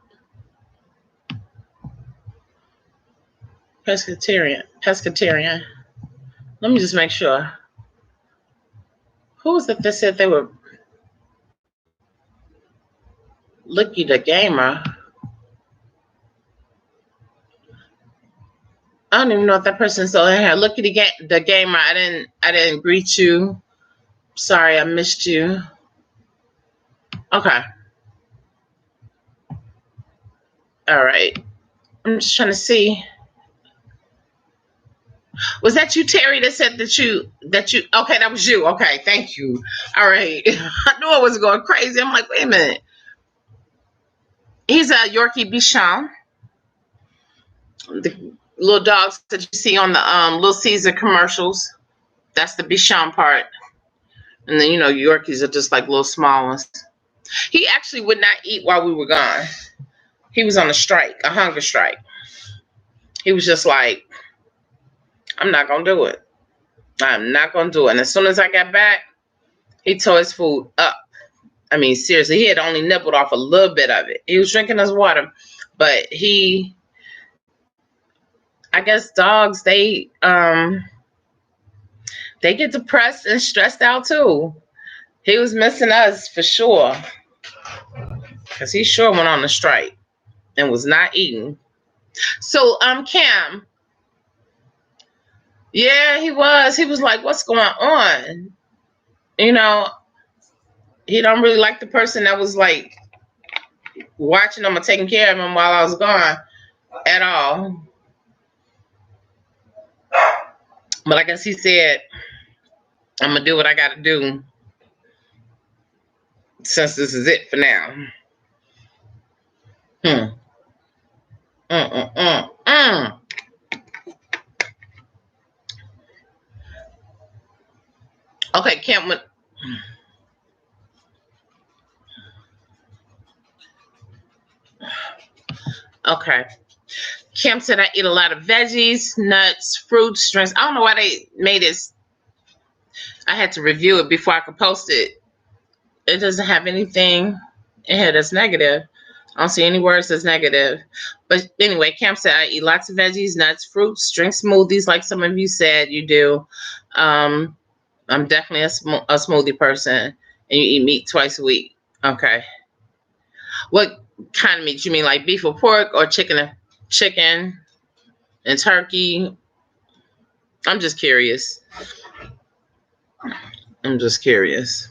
pescatarian. Pescatarian. Let me just make sure. Who was it that said they were Licky the Gamer? I don't even know if that person's still in here. Licky the Gamer. I didn't greet you. Sorry, I missed you. Okay. All right. I'm just trying to see. Was that you, Terry, that said that you okay, that was you. Okay, thank you. All right. I knew I was going crazy. I'm like, wait a minute. He's a Yorkie Bichon. The little dogs that you see on the Little Caesar commercials. That's the Bichon part. And then Yorkies are just like little small ones. He actually would not eat while we were gone. He was on a strike, a hunger strike. He was just like, I'm not gonna do it. I'm not gonna do it. And as soon as I got back, he tore his food up. I mean, seriously, he had only nibbled off a little bit of it. He was drinking his water, but I guess dogs, they get depressed and stressed out too. He was missing us for sure, because he sure went on a strike and was not eating. So, Cam, yeah, he was. He was like, "What's going on?" You know, he don't really like the person that was like watching him or taking care of him while I was gone at all. But I guess he said, "I'm gonna do what I got to do since this is it for now." Hmm. Mm, mm, mm, mm. Okay, Cam went. Okay. Cam said I eat a lot of veggies, nuts, fruits, drinks. I don't know why they made it. I had to review it before I could post it. It doesn't have anything in here that's negative. I don't see any words that's negative. But anyway, Cam said I eat lots of veggies, nuts, fruits, drink smoothies like some of you said you do. I'm definitely a smoothie person. And you eat meat twice a week. Okay. What kind of meat? You mean like beef or pork or chicken and turkey? I'm just curious. I'm just curious.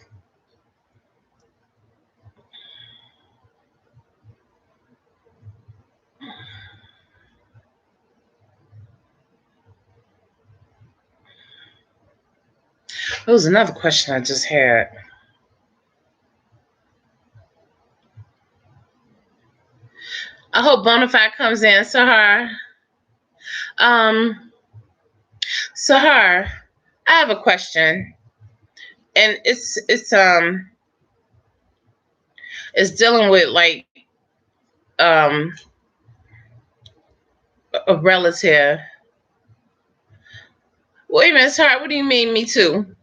There was another question I just had. I hope Bonafide comes in. Um, Sahar, I have a question, and it's dealing with like um a relative. Wait a minute, Sahar. What do you mean, me too?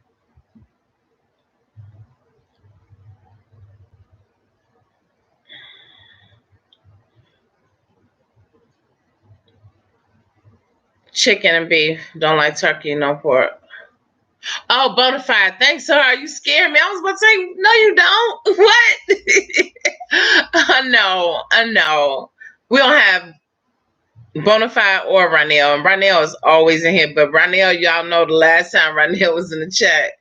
Chicken and beef. Don't like turkey, no pork. Oh, Bonafide. Thanks, Sahar. You scared me. I was about to say, no, you don't. What? I know. We don't have Bonafide or Ronell. And Ronell is always in here. But Ronell, y'all know the last time Ronell was in the chat,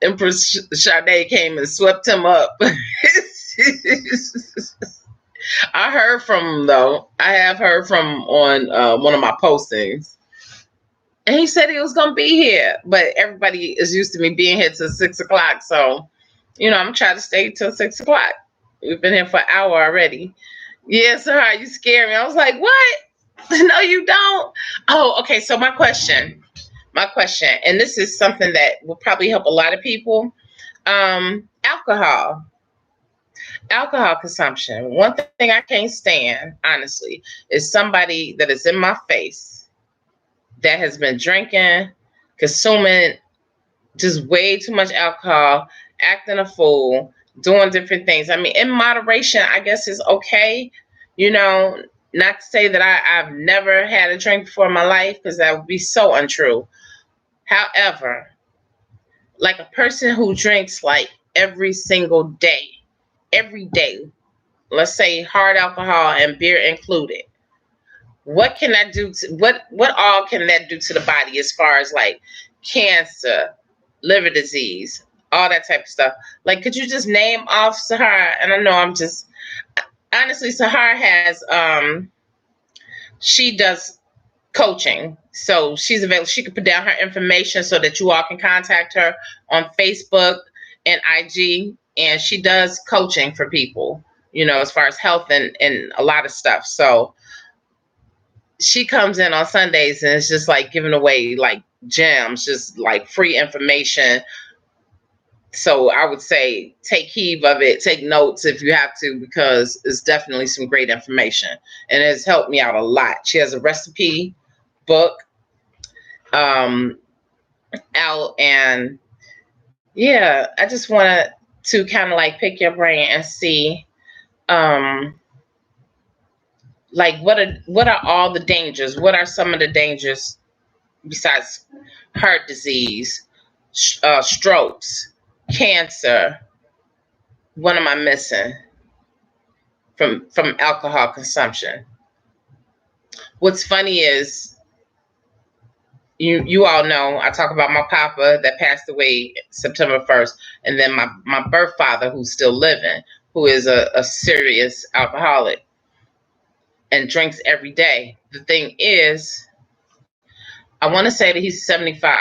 Empress Sade came and swept him up. I heard from him, though. I have heard from him on one of my postings. And he said he was going to be here. But everybody is used to me being here till 6 o'clock. So, I'm trying to stay till 6 o'clock. We've been here for an hour already. Yeah, sir, you scare me. I was like, what? No, you don't. Oh, okay. So my question, and this is something that will probably help a lot of people. Alcohol, alcohol consumption. One thing I can't stand, honestly, is somebody that is in my face that has been drinking, consuming just way too much alcohol, acting a fool, doing different things. I mean, in moderation, I guess is okay. You know, not to say that I've never had a drink before in my life, because that would be so untrue. However, like a person who drinks like every day, let's say hard alcohol and beer included, what can that do to what all can that do to the body as far as like cancer, liver disease, all that type of stuff? Like, could you just name off Sahara? And I know I'm just honestly, Sahara has she does coaching. So she's available. She could put down her information so that you all can contact her on Facebook and IG. And she does coaching for people, as far as health and a lot of stuff. So she comes in on Sundays and it's just like giving away like gems, just like free information. So I would say take heed of it, take notes if you have to, because it's definitely some great information and it has helped me out a lot. She has a recipe book out, and yeah, I just wanted to kind of like pick your brain and see like what are all the dangers? What are some of the dangers besides heart disease, strokes, cancer? What am I missing from alcohol consumption? What's funny is you all know I talk about my papa that passed away September 1st, and then my birth father who's still living, who is a serious alcoholic and drinks every day. The thing is, I want to say that he's 75.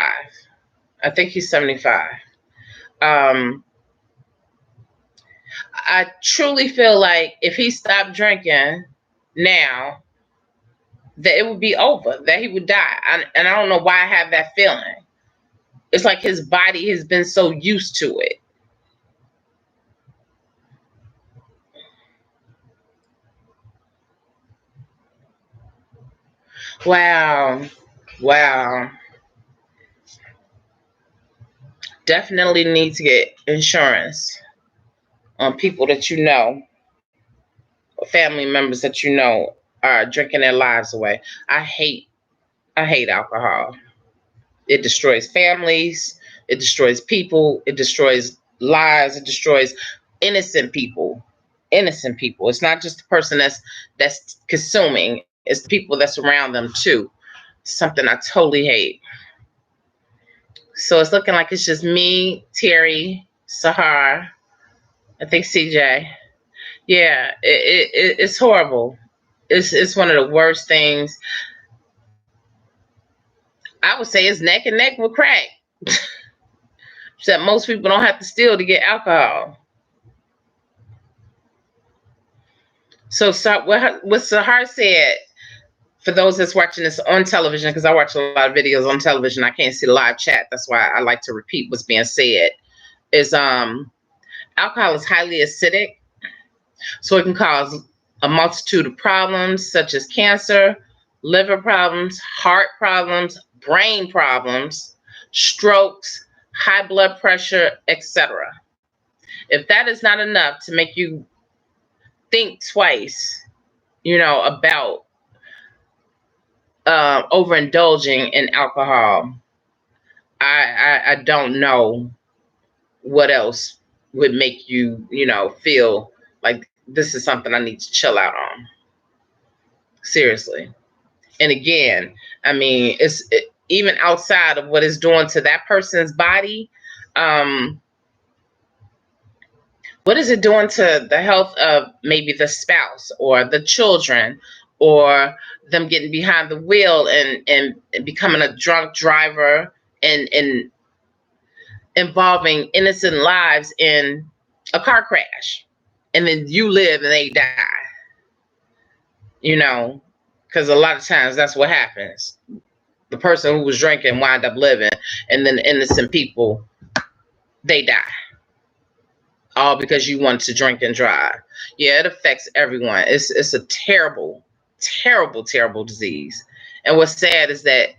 I think he's 75. I truly feel like if he stopped drinking now, that it would be over, that he would die. And I don't know why I have that feeling. It's like his body has been so used to it. Wow. Wow. Definitely need to get insurance on people that family members that are drinking their lives away. I hate alcohol. It destroys families, it destroys people, it destroys lives, it destroys innocent people. Innocent people. It's not just the person that's consuming, it's the people that's around them too. Something I totally hate. So it's looking like it's just me, Terry, Sahar, I think CJ. Yeah, it's horrible. It's one of the worst things. I would say it's neck and neck with crack. Except most people don't have to steal to get alcohol. So what Sahar said, for those that's watching this on television, because I watch a lot of videos on television, I can't see the live chat. That's why I like to repeat what's being said. Is alcohol is highly acidic, so it can cause a multitude of problems such as cancer, liver problems, heart problems, brain problems, strokes, high blood pressure, etc. If that is not enough to make you think twice, about overindulging in alcohol, I don't know what else would make you, feel like this is something I need to chill out on. Seriously. And again, I mean, even outside of what it's doing to that person's body, what is it doing to the health of maybe the spouse or the children, or them getting behind the wheel and becoming a drunk driver and involving innocent lives in a car crash? and then you live and they die. You know, because a lot of times that's what happens. The person who was drinking wind up living, and then the innocent people, they die. All because you want to drink and drive. Yeah, it affects everyone. It's a terrible, terrible, terrible disease. And what's sad is that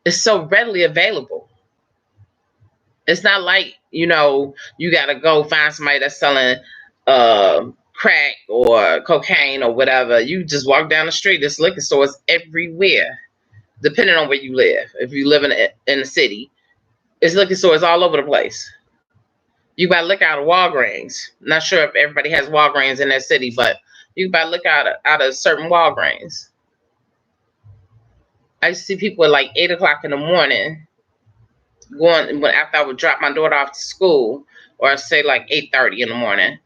it's so readily available. It's not like, you know, you got to go find somebody that's selling crack or cocaine or whatever. You just walk down the street. There's liquor stores everywhere, depending on where you live. If you live in the city, it's liquor stores all over the place. You buy liquor out of Walgreens. Not sure if everybody has Walgreens in their city, but you can buy liquor out of certain Walgreens. I used to see people at like 8 o'clock in the morning after I would drop my daughter off to school, or say like 8:30 in the morning,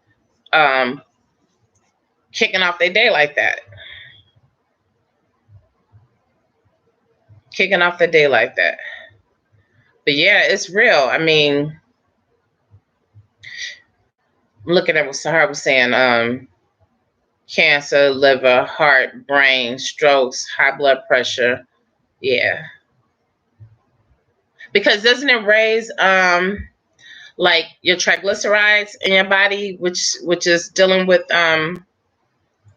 kicking off their day like that. Kicking off their day like that. But yeah, it's real. I mean, looking at what Sahar was saying, cancer, liver, heart, brain, strokes, high blood pressure. Yeah. Because doesn't it raise like your triglycerides in your body, which is dealing with and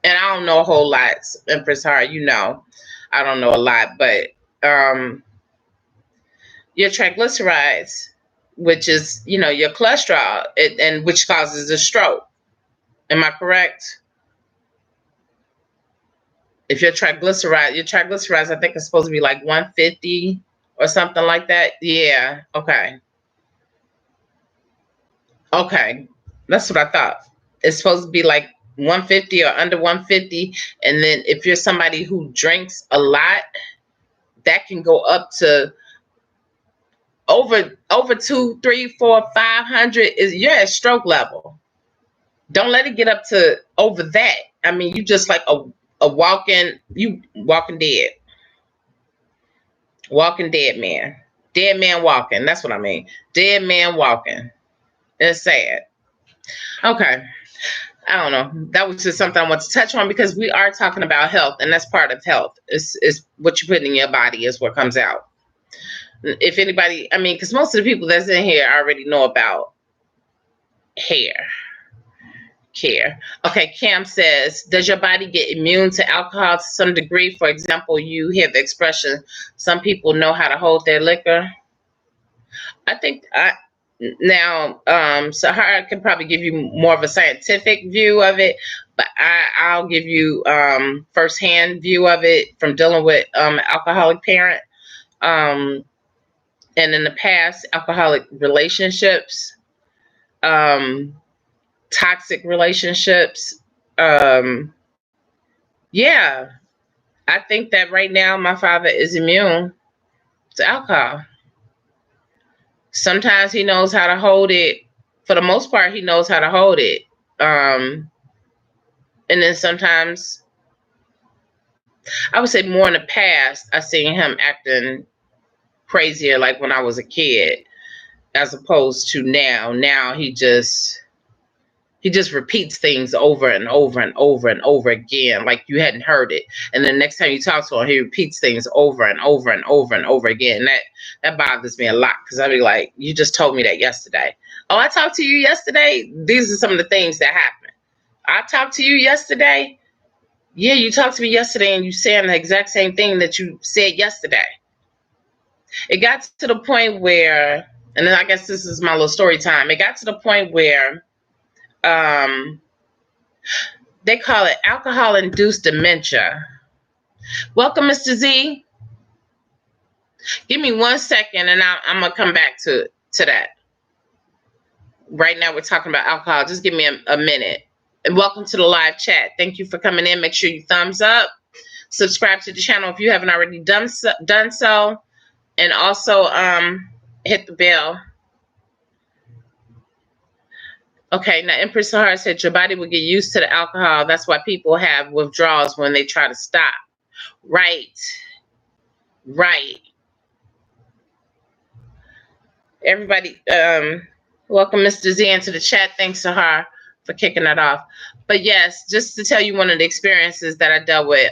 I don't know a whole lot, Empress Heart, you know. I don't know a lot, but your triglycerides, which is, you know, your cholesterol, and which causes a stroke. Am I correct? If your triglycerides, I think, is supposed to be like 150 or something like that. Yeah. Okay. Okay. That's what I thought. It's supposed to be like 150 or under 150. And then if you're somebody who drinks a lot, that can go up to over 2, 3, 4, 500. You're at stroke level. Don't let it get up to over that. I mean, you just like a walking dead. Walking dead man. Dead man walking. That's what I mean. Dead man walking. It's sad. Okay. I don't know. That was just something I want to touch on, because we are talking about health, and that's part of health. Is what you put in your body is what comes out. If anybody, I mean, because most of the people that's in here already know about care. Okay, Cam says, does your body get immune to alcohol to some degree? For example, you hear the expression, some people know how to hold their liquor. I think Sahara can probably give you more of a scientific view of it, but I'll give you firsthand view of it from dealing with alcoholic parent, and in the past, alcoholic relationships, toxic relationships. Yeah, I think that right now my father is immune to alcohol. Sometimes he knows how to hold it. For the most part, he knows how to hold it. And then sometimes, I would say more in the past, I seen him acting crazier, like when I was a kid, as opposed to now. Now he just repeats things over and over and over and over again, like you hadn't heard it. And the next time you talk to him, he repeats things over and over and over and over again. That bothers me a lot, because I'd be like, you just told me that yesterday. Oh, I talked to you yesterday? These are some of the things that happened. I talked to you yesterday? Yeah, you talked to me yesterday, and you saying the exact same thing that you said yesterday. It got to the point where, and then I guess this is my little story time. It got to the point where they call it alcohol-induced dementia. Welcome, Mr. Z. Give me 1 second, and I'm gonna come back to that. Right now, we're talking about alcohol. Just give me a minute. And welcome to the live chat. Thank you for coming in. Make sure you thumbs up, subscribe to the channel if you haven't already done so, and also hit the bell. Okay, now Empress Sahara said your body will get used to the alcohol. That's why people have withdrawals when they try to stop. Right. Everybody, welcome Mr. Z into the chat. Thanks, Sahara. for kicking that off. But yes, just to tell you one of the experiences that I dealt with.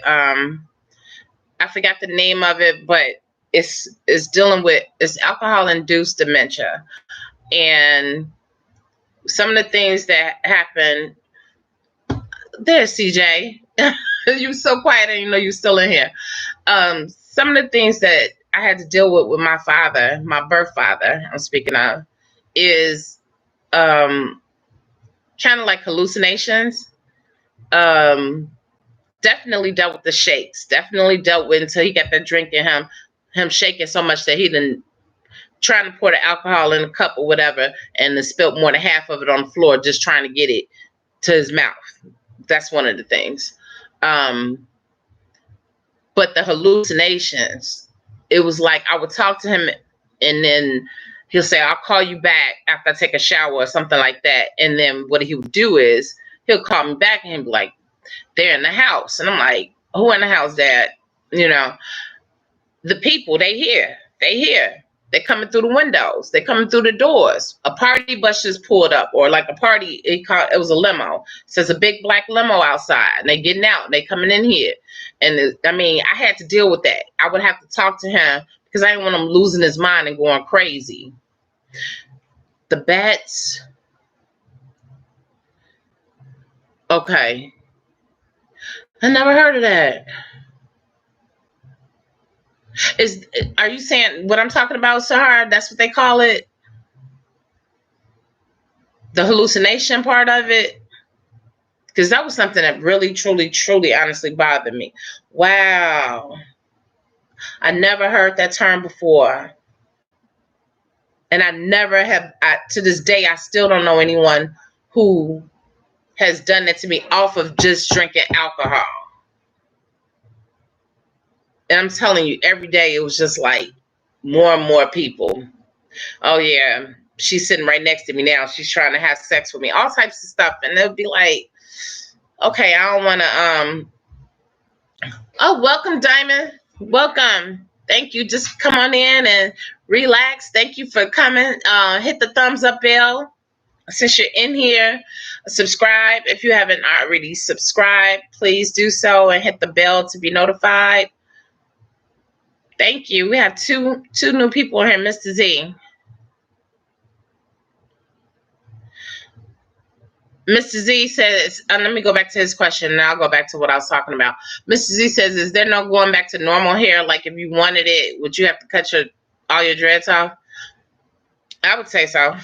I forgot the name of it, but it's dealing with it's alcohol induced dementia, and some of the things that happen. There's CJ. You so quiet, and you know you're still in here. Some of the things that I had to deal with my father, my birth father, I'm speaking of, is kind of like hallucinations. Um, Definitely dealt with the shakes. Definitely dealt with until he got that drink in him shaking so much that he didn't trying to pour the alcohol in a cup or whatever, and then spilt more than half of it on the floor, just trying to get it to his mouth. That's one of the things. Um, but the hallucinations, it was like I would talk to him, and then he'll say, "I'll call you back after I take a shower," or something like that. And then what he would do is he'll call me back and he'll be like, "They're in the house," and I'm like, "Who in the house, Dad?" You know, the people, they hear. They're coming through the windows. They're coming through the doors. A party bus just pulled up, or like a party. It was a limo. It says a big black limo outside, and they getting out. And they coming in here, and I mean, I had to deal with that. I would have to talk to him because I didn't want him losing his mind and going crazy. The bats. Okay, I never heard of that. Is Are you saying what I'm talking about, Sahar? That's what they call it? The hallucination part of it? Because that was something that really, truly, truly, honestly bothered me. Wow. I never heard that term before. And I never have, to this day, I still don't know anyone who has done that to me off of just drinking alcohol. And I'm telling you, every day it was just like more and more people. Oh, yeah, she's sitting right next to me now. She's trying to have sex with me, all types of stuff. And they'll be like, okay, I don't want to, oh, welcome, Diamond. Welcome. Thank you. Just come on in and relax. Thank you for coming. Hit the thumbs up bell. Since you're in here, subscribe. If you haven't already subscribed, please do so and hit the bell to be notified. Thank you. We have two new people here, Mr. Z. Mr. Z says, let me go back to his question, and I'll go back to what I was talking about. Mr. Z says, is there no going back to normal hair? Like if you wanted it, would you have to cut all your dreads off? I would say so.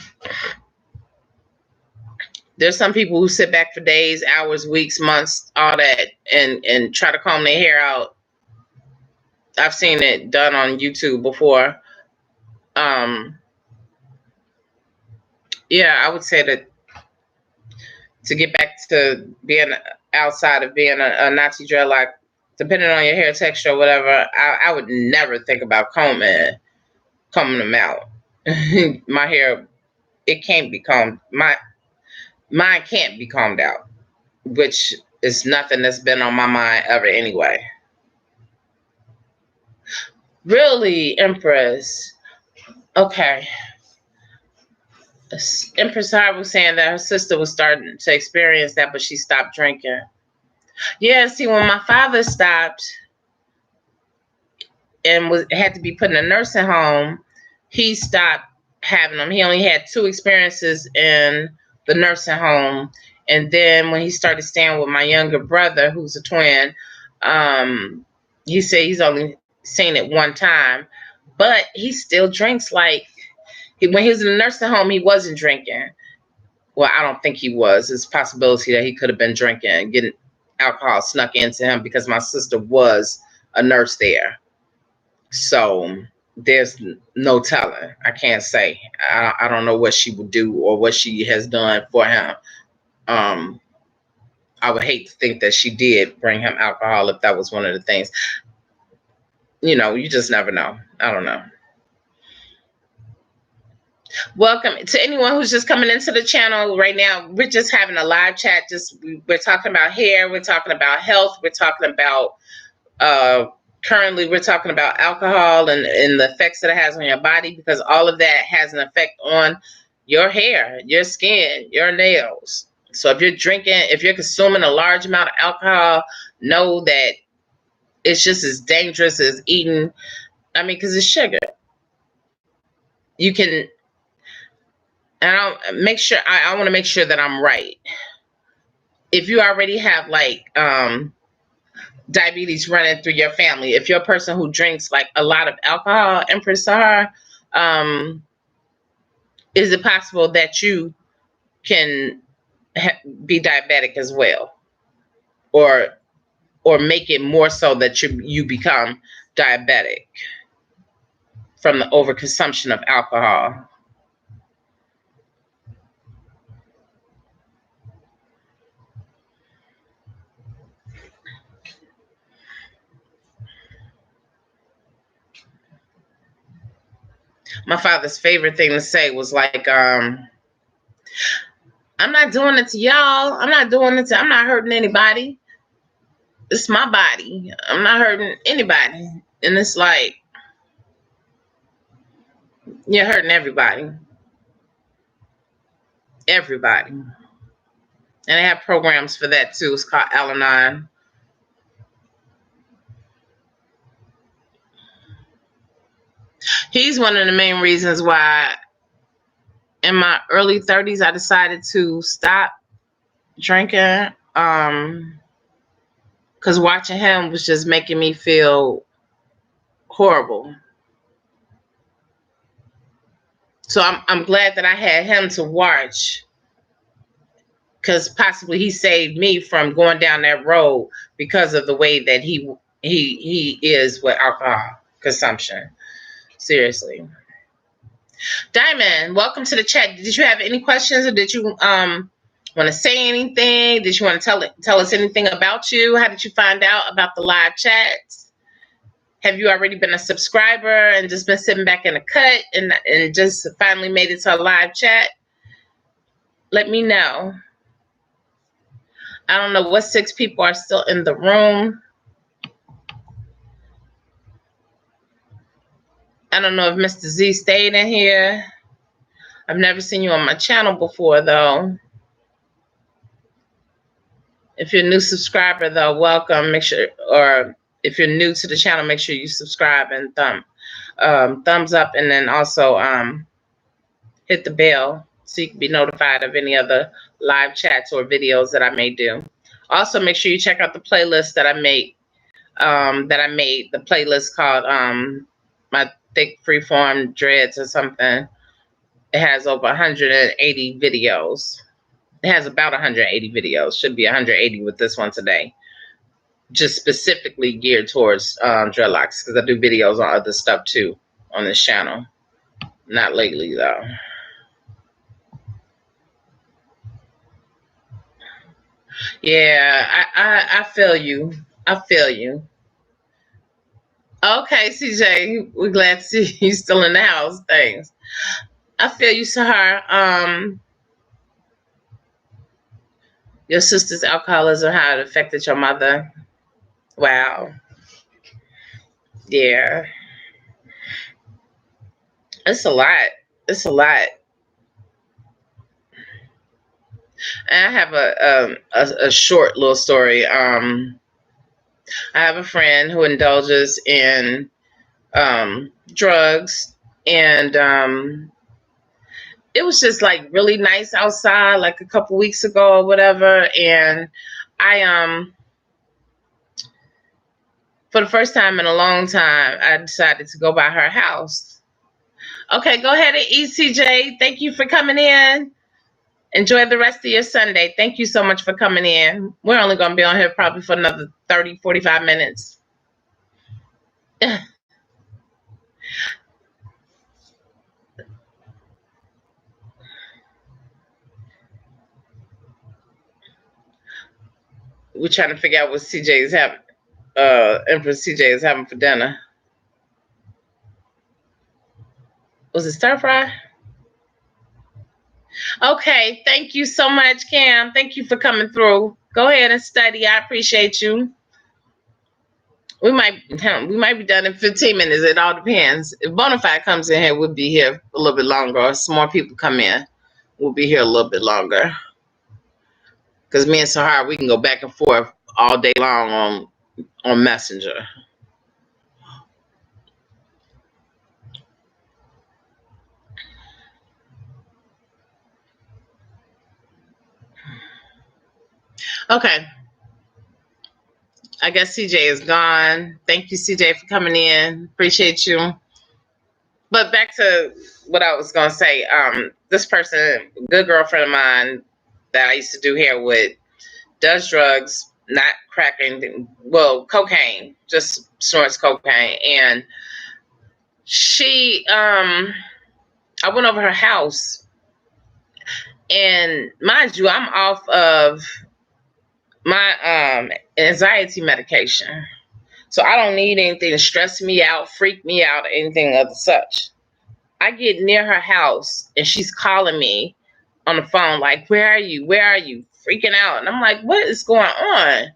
There's some people who sit back for days, hours, weeks, months, all that, and try to comb their hair out. I've seen it done on YouTube before. Yeah, I would say that to get back to being outside of being a Natty dreadlock, depending on your hair texture or whatever, I would never think about combing them out. My hair, it can't be combed. Mine can't be combed out, which is nothing that's been on my mind ever anyway. Really, Empress? Okay. Empress Hart was saying that her sister was starting to experience that, but she stopped drinking. Yeah, see, when my father stopped and had to be put in a nursing home, he stopped having them. He only had 2 experiences in the nursing home. And then when he started staying with my younger brother, who's a twin, he said he's only seen it 1 time. But he still drinks. Like, when he was in the nursing home, he wasn't drinking. Well, I don't think he was. It's a possibility that he could have been drinking and getting alcohol snuck into him because my sister was a nurse there. So there's no telling. I can't say. I don't know what she would do or what she has done for him. I would hate to think that she did bring him alcohol if that was one of the things. You know, you just never know. I don't know. Welcome to anyone who's just coming into the channel right now. We're just having a live chat. We're talking about hair. We're talking about health. We're talking about currently we're talking about alcohol and the effects that it has on your body, because all of that has an effect on your hair, your skin, your nails. So if you're drinking, if you're consuming a large amount of alcohol, know that it's just as dangerous as eating. I mean, because it's sugar. You can, and I'll make sure, I want to make sure that I'm right. If you already have like diabetes running through your family, if you're a person who drinks like a lot of alcohol, Empress Sahar, is it possible that you can be diabetic as well, or make it more so that you become diabetic from the overconsumption of alcohol? My father's favorite thing to say was like, I'm not doing it to y'all. I'm not hurting anybody. It's my body. I'm not hurting anybody. And it's like, you're hurting everybody. Everybody. And they have programs for that too. It's called Al-Anon. He's one of the main reasons why in my early 30s I decided to stop drinking. Because watching him was just making me feel horrible. So I'm glad that I had him to watch, because possibly he saved me from going down that road because of the way that he is with alcohol consumption. Seriously. Diamond, welcome to the chat. Did you have any questions, or did you want to say anything? Did you want to tell us anything about you? How did you find out about the live chats? Have you already been a subscriber and just been sitting back in the cut and just finally made it to a live chat? Let me know. I don't know what 6 people are still in the room. I don't know if Mr. Z stayed in here. I've never seen you on my channel before, though. If you're a new subscriber, though, welcome. Make sure, or if you're new to the channel, make sure you subscribe and thumbs up, and then also hit the bell so you can be notified of any other live chats or videos that I may do. Also, make sure you check out the playlist that I made. The playlist called my Thick Freeform Dreads or something. It has over 180 videos. It has about 180 videos. Should be 180 with this one today. Just specifically geared towards dreadlocks, because I do videos on other stuff too on this channel. Not lately though. Yeah, I feel you. I feel you. Okay, CJ, we're glad to see you still in the house. Thanks. I feel you, Sahar. Your sister's alcoholism, how it affected your mother. Wow. Yeah. It's a lot. It's a lot. And I have a short little story. I have a friend who indulges in drugs, and it was just like really nice outside, like a couple weeks ago or whatever. And I for the first time in a long time, I decided to go by her house. Okay, go ahead and eat, CJ. Thank you for coming in. Enjoy the rest of your Sunday. Thank you so much for coming in. We're only going to be on here probably for another 30, 45 minutes. We're trying to figure out what CJ is having. Empress CJ is having for dinner. Was it stir fry? Okay, thank you so much, Cam. Thank you for coming through. Go ahead and study. I appreciate you. We might be done in 15 minutes. It all depends. If Bonafide comes in here, we'll be here a little bit longer. Or some more people come in, we'll be here a little bit longer. Because me and Sahara, we can go back and forth all day long on Messenger. Okay. I guess CJ is gone. Thank you, CJ, for coming in. Appreciate you. But back to what I was gonna say. This person, good girlfriend of mine that I used to do hair with, does drugs, not crack or anything. Well, cocaine, just snorts cocaine. And she, I went over her house, and mind you, I'm off of my anxiety medication. So I don't need anything to stress me out, freak me out, or anything of such. I get near her house and she's calling me on the phone, like, where are you? Where are you? Freaking out. And I'm like, what is going on?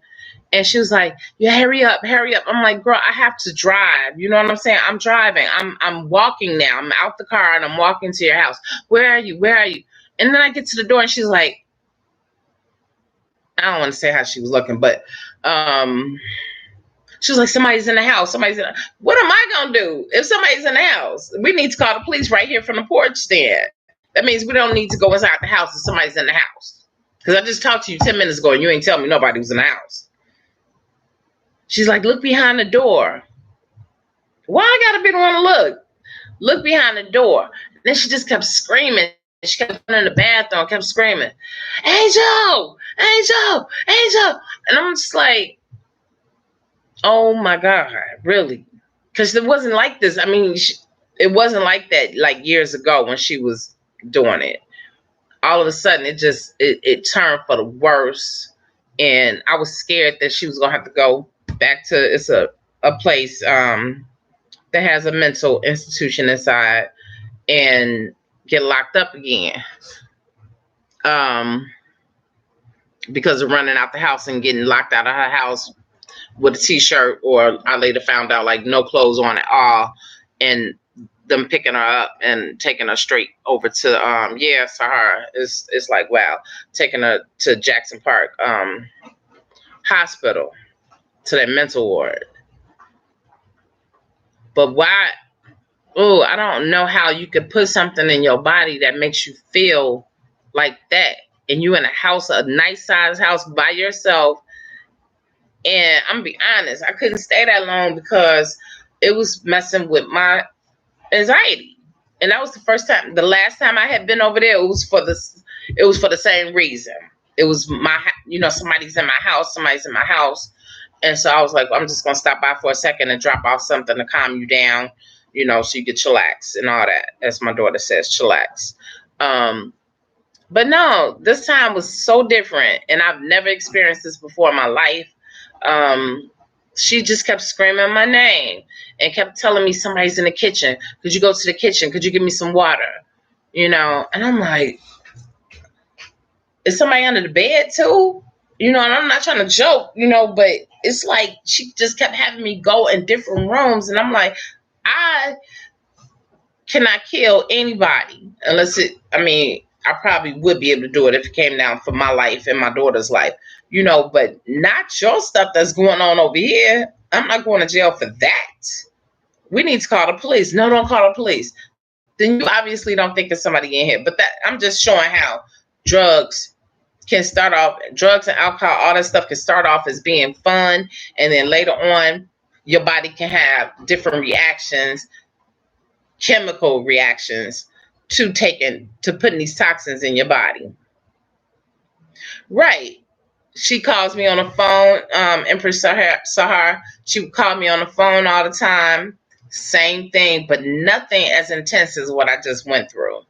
And she was like, yeah, hurry up, hurry up. I'm like, girl, I have to drive. You know what I'm saying? I'm driving. I'm walking now. I'm out the car and I'm walking to your house. Where are you? Where are you? And then I get to the door and she's like, I don't want to say how she was looking, but she was like, somebody's in the house. Somebody's in the... What am I going to do if somebody's in the house? We need to call the police right here from the porch stand. That means we don't need to go inside the house if somebody's in the house. Because I just talked to you 10 minutes ago and you ain't tell me nobody was in the house. She's like, look behind the door. Why I got to be the one to look? Look behind the door. And then she just kept screaming. She kept going in the bathroom, kept screaming, Angel, Angel, Angel. And I'm just like, oh my God, really? Because it wasn't like this. I mean, it wasn't like that like years ago when she was doing it. All of a sudden, it turned for the worse. And I was scared that she was going to have to go back to, it's a place that has a mental institution inside and get locked up again. Because of running out the house and getting locked out of her house with a t-shirt, or I later found out like no clothes on at all, and them picking her up and taking her straight over to Sahara. It's like, wow, taking her to Jackson Park hospital, to that mental ward. But why? Oh, I don't know how you could put something in your body that makes you feel like that, and you in a house, a nice sized house by yourself. And I'm gonna be honest, I couldn't stay that long because it was messing with my anxiety. And that was the last time I had been over there, it was for the same reason. It was somebody's in my house. And so I was like, well, I'm just gonna stop by for a second and drop off something to calm you down, so you get chillax and all that, as my daughter says, chillax. But no, this time was so different, and I've never experienced this before in my life. She just kept screaming my name and kept telling me somebody's in the kitchen. Could you go to the kitchen? Could you give me some water? And I'm like, is somebody under the bed too? And I'm not trying to joke, but it's like she just kept having me go in different rooms. And I'm like, I cannot kill anybody unless I probably would be able to do it if it came down for my life and my daughter's life, but not your stuff that's going on over here. I'm not going to jail for that. We need to call the police. No, don't call the police. Then you obviously don't think it's somebody in here. But I'm just showing how drugs and alcohol, all that stuff can start off as being fun. And then later on, your body can have different reactions, chemical reactions to putting these toxins in your body. Right. She calls me on the phone, Empress Sahar. She would call me on the phone all the time. Same thing, but nothing as intense as what I just went through.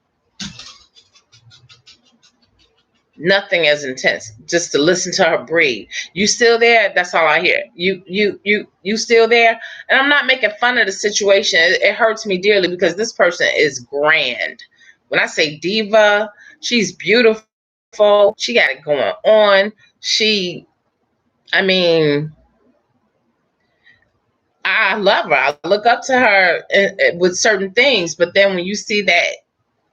Nothing as intense. Just to listen to her breathe. You still there? That's all I hear. You still there? And I'm not making fun of the situation. It hurts me dearly because this person is grand. When I say diva, she's beautiful. She got it going on. I love her. I look up to her with certain things. But then when you see that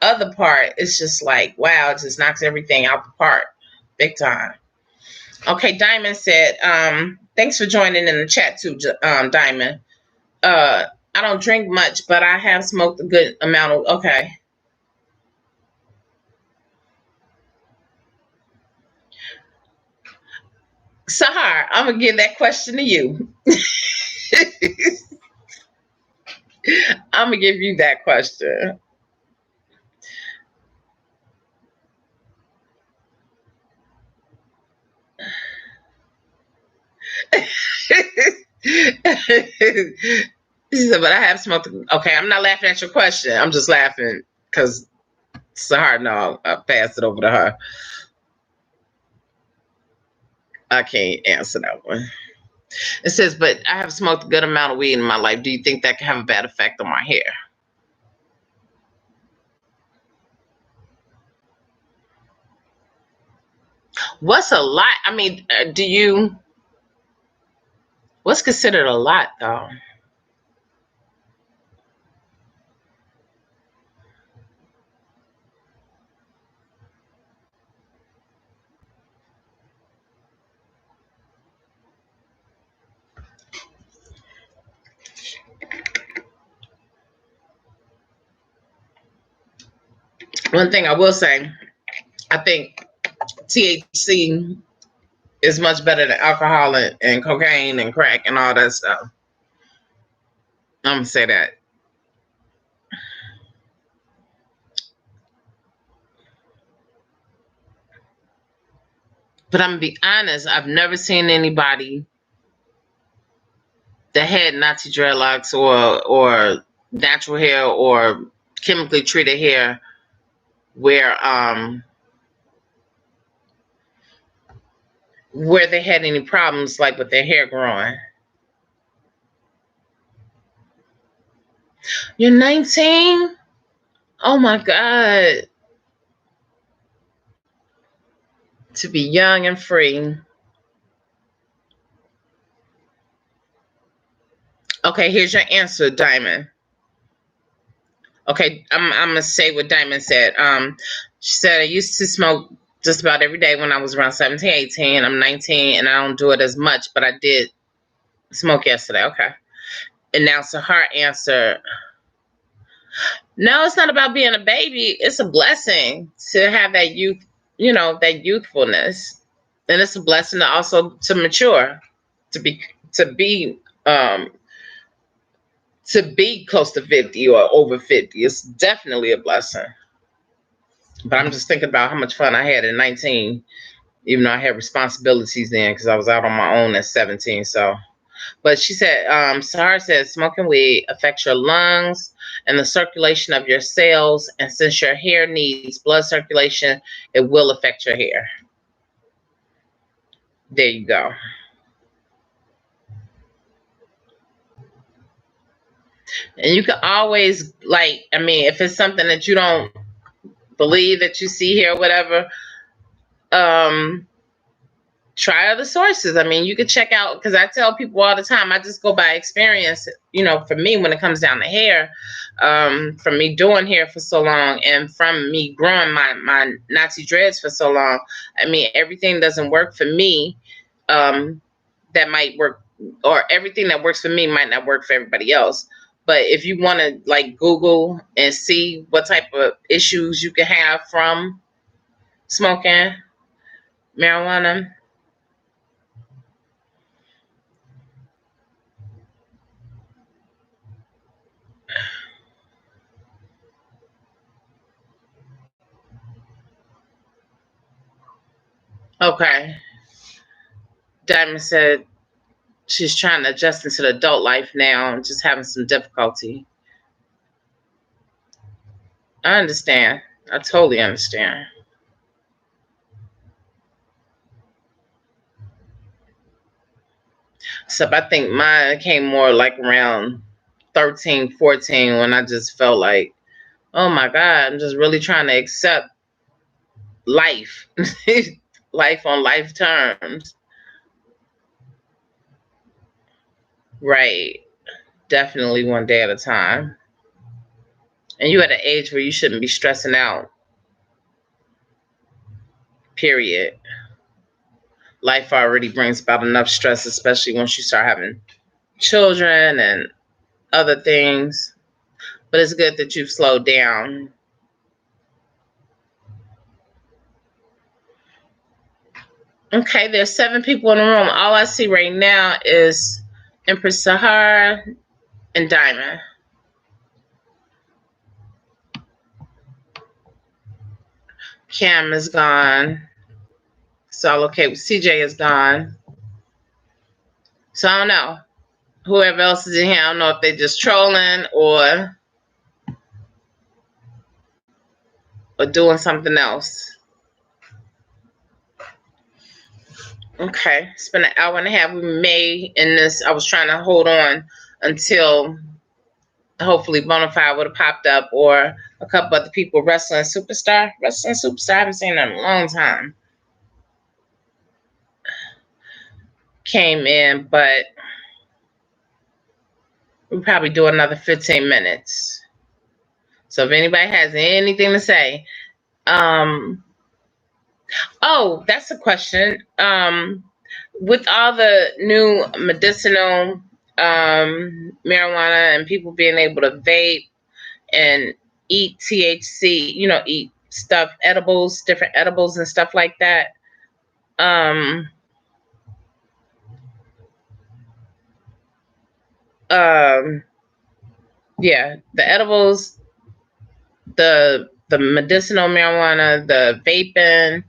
other part, it's just like, wow, it just knocks everything out the park. Big time. Okay, Diamond said, thanks for joining in the chat too, Diamond. I don't drink much, but I have smoked a good amount of. Okay, Sahar, I'm gonna give that question to you. I'm gonna give you that question. She said, but I have smoked. Okay, I'm not laughing at your question. I'm just laughing because Sahar, no, I'll pass it over to her. I can't answer that one. It says, but I have smoked a good amount of weed in my life. Do you think that can have a bad effect on my hair? What's a lot? I mean, what's considered a lot though? One thing I will say, I think THC is much better than alcohol and cocaine and crack and all that stuff. I'm gonna say that. But I'm gonna be honest, I've never seen anybody that had Nazi dreadlocks or natural hair or chemically treated hair where where they had any problems like with their hair growing. You're 19? Oh my God. To be young and free. Okay, here's your answer, Diamond. Okay, I'm gonna say what Diamond said. She said I used to smoke just about every day when I was around 17, 18. I'm 19 and I don't do it as much, but I did smoke yesterday. Okay. And now so her answer. No, it's not about being a baby. It's a blessing to have that youth, that youthfulness. And it's a blessing to also to mature, to be to be um to be close to 50 or over 50. It's definitely a blessing. But I'm just thinking about how much fun I had at 19, even though I had responsibilities then because I was out on my own at 17. So, but she said, Sahar said, smoking weed affects your lungs and the circulation of your cells. And since your hair needs blood circulation, it will affect your hair. There you go. And you can always, like, I mean, if it's something that you don't believe that you see here or whatever, um, try other sources. I mean, you could check out, because I tell people all the time, I just go by experience. For me, when it comes down to hair, from me doing hair for so long and from me growing my Nazi dreads for so long, I mean, everything doesn't work for me. That might work, or everything that works for me might not work for everybody else. But if you want to like Google and see what type of issues you can have from smoking marijuana. Okay. Diamond said she's trying to adjust into the adult life now and just having some difficulty. I understand. I totally understand. So I think mine came more like around 13, 14 when I just felt like, oh my God, I'm just really trying to accept life. Life on life terms. Right. Definitely one day at a time. And you at an age where you shouldn't be stressing out. Period. life already brings about enough stress, especially once you start having children and other things. But it's good that you've slowed down. Okay, there's 7 people in the room. All I see right now is Empress Sahara and Diamond. Cam is gone. It's all okay. CJ is gone. So I don't know. Whoever else is in here, I don't know if they're just trolling or doing something else. Okay, it's been an hour and a half. We may in this. I was trying to hold on until hopefully Bonafide would have popped up or a couple other people. Wrestling Superstar. I haven't seen that in a long time. Came in, but we'll probably do another 15 minutes. So if anybody has anything to say, oh, that's a question. With all the new medicinal marijuana and people being able to vape and eat THC, eat stuff, edibles, different edibles and stuff like that. Yeah, the edibles, the medicinal marijuana, the vaping.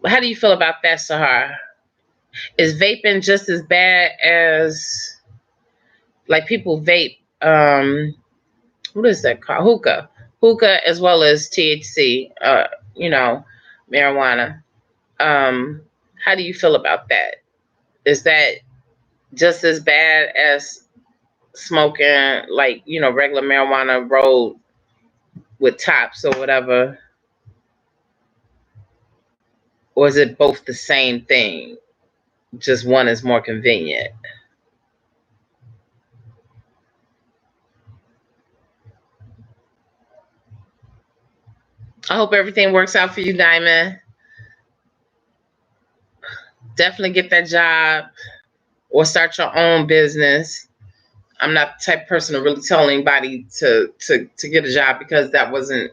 How do you feel about that, Sahar? Is vaping just as bad as, like, people vape, what is that called? Hookah as well as THC, marijuana. How do you feel about that? Is that just as bad as smoking, like, regular marijuana rolled with tops or whatever? Or is it both the same thing? Just one is more convenient. I hope everything works out for you, Diamond. Definitely get that job or start your own business. I'm not the type of person to really tell anybody to get a job because that wasn't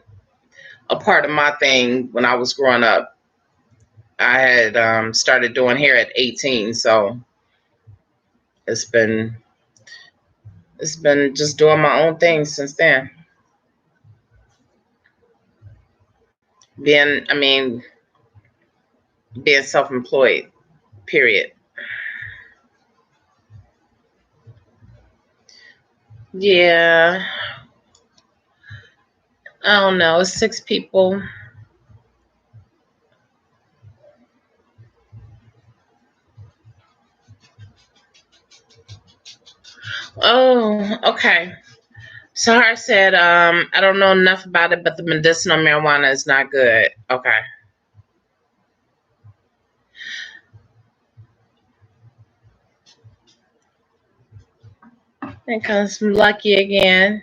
a part of my thing when I was growing up. I had started doing hair at 18, so it's been just doing my own thing since then. Being self-employed, period. Yeah. I don't know. It's 6 people. Oh, okay. Sahar said, I don't know enough about it, but the medicinal marijuana is not good. Okay. There comes Lucky again.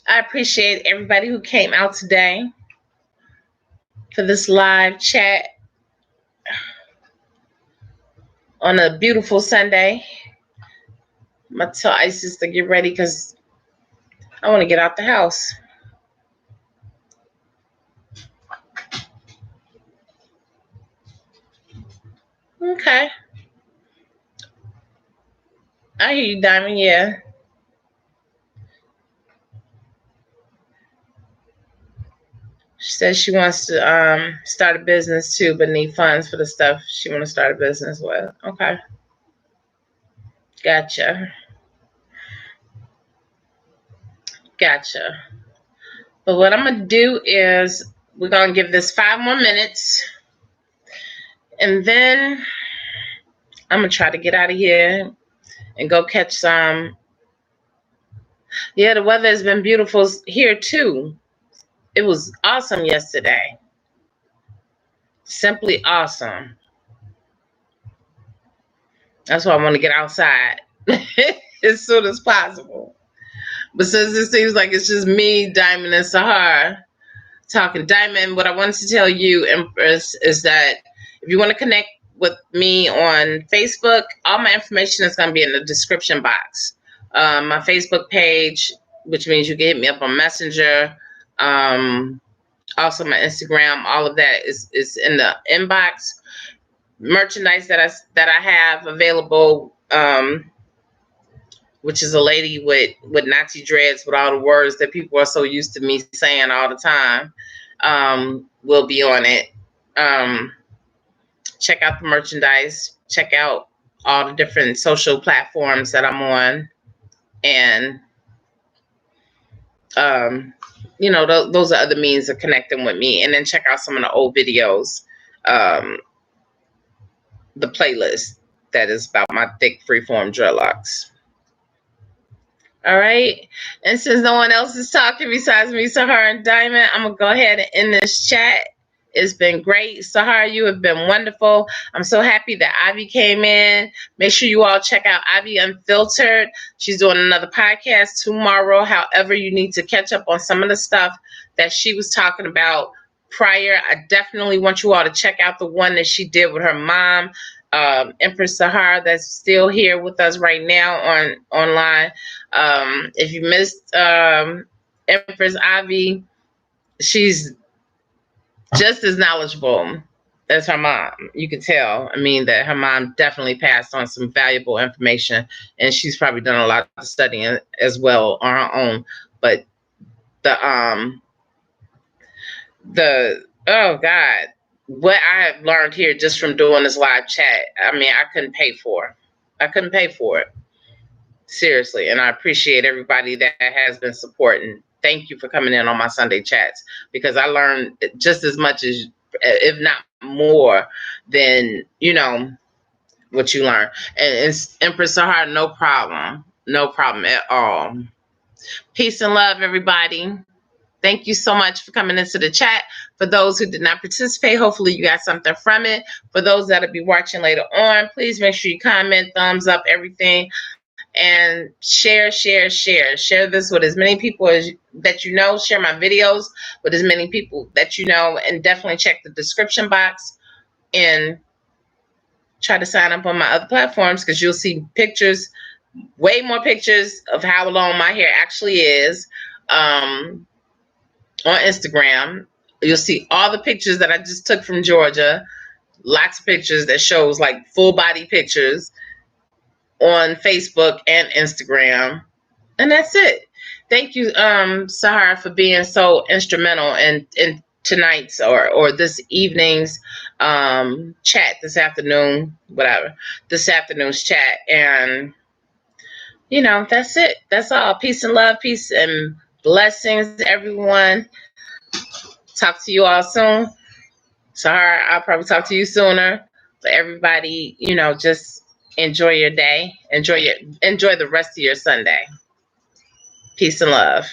I appreciate everybody who came out today for this live chat on a beautiful Sunday. I'm going to tell Isis to get ready because I want to get out the house. Okay. I hear you, Diamond. Yeah. She says she wants to start a business too, but need funds for the stuff she want to start a business with. Okay. Gotcha. But what I'm going to do is we're going to give this 5 more minutes. And then I'm going to try to get out of here and go catch some. Yeah, the weather has been beautiful here too. It was awesome yesterday. Simply awesome. That's why I want to get outside as soon as possible. But since it seems like it's just me, Diamond, and Sahar talking diamond. What I wanted to tell you, Empress, is that if you want to connect with me on Facebook, all my information is going to be in the description box. My Facebook page, which means you can hit me up on Messenger. Also my Instagram, all of that is in the inbox. Merchandise that I have available, which is a lady with Natty dreads with all the words that people are so used to me saying all the time, will be on it. Check out the merchandise. Check out all the different social platforms that I'm on. And, those are other means of connecting with me. And then check out some of the old videos, the playlist that is about my thick freeform dreadlocks. All right. And since no one else is talking besides me, Sahara and Diamond, I'm going to go ahead and end this chat. It's been great. Sahara, you have been wonderful. I'm so happy that Ivy came in. Make sure you all check out Ivy Unfiltered. She's doing another podcast tomorrow. However, you need to catch up on some of the stuff that she was talking about prior. I definitely want you all to check out the one that she did with her mom, Empress Sahara, that's still here with us right now online. If you missed Empress Ivy, she's just as knowledgeable as her mom. You can tell. I mean, that her mom definitely passed on some valuable information, and she's probably done a lot of studying as well on her own. But oh God, what I have learned here just from doing this live chat, I mean, I couldn't pay for it. Seriously. And I appreciate everybody that has been supporting. Thank you for coming in on my Sunday chats, because I learned just as much as, if not more than, what you learn. And it's Empress Sahara, no problem at all. Peace and love, everybody. Thank you so much for coming into the chat. For those who did not participate, hopefully you got something from it. For those that'll be watching later on, please make sure you comment, thumbs up, everything. And share this with as many people as that you know. Share my videos with as many people that you know, and definitely check the description box and try to sign up on my other platforms, because you'll see pictures, way more pictures of how long my hair actually is. On Instagram, you'll see all the pictures that I just took from Georgia, lots of pictures that shows like full body pictures on Facebook and Instagram. And that's it. Thank you, Sahara, for being so instrumental in tonight's or this evening's chat, this afternoon's chat. And that's it. That's all. Peace and love, peace and blessings, everyone. Talk to you all soon. Sahara, I'll probably talk to you sooner. But everybody, just enjoy your day. Enjoy the rest of your Sunday. Peace and love.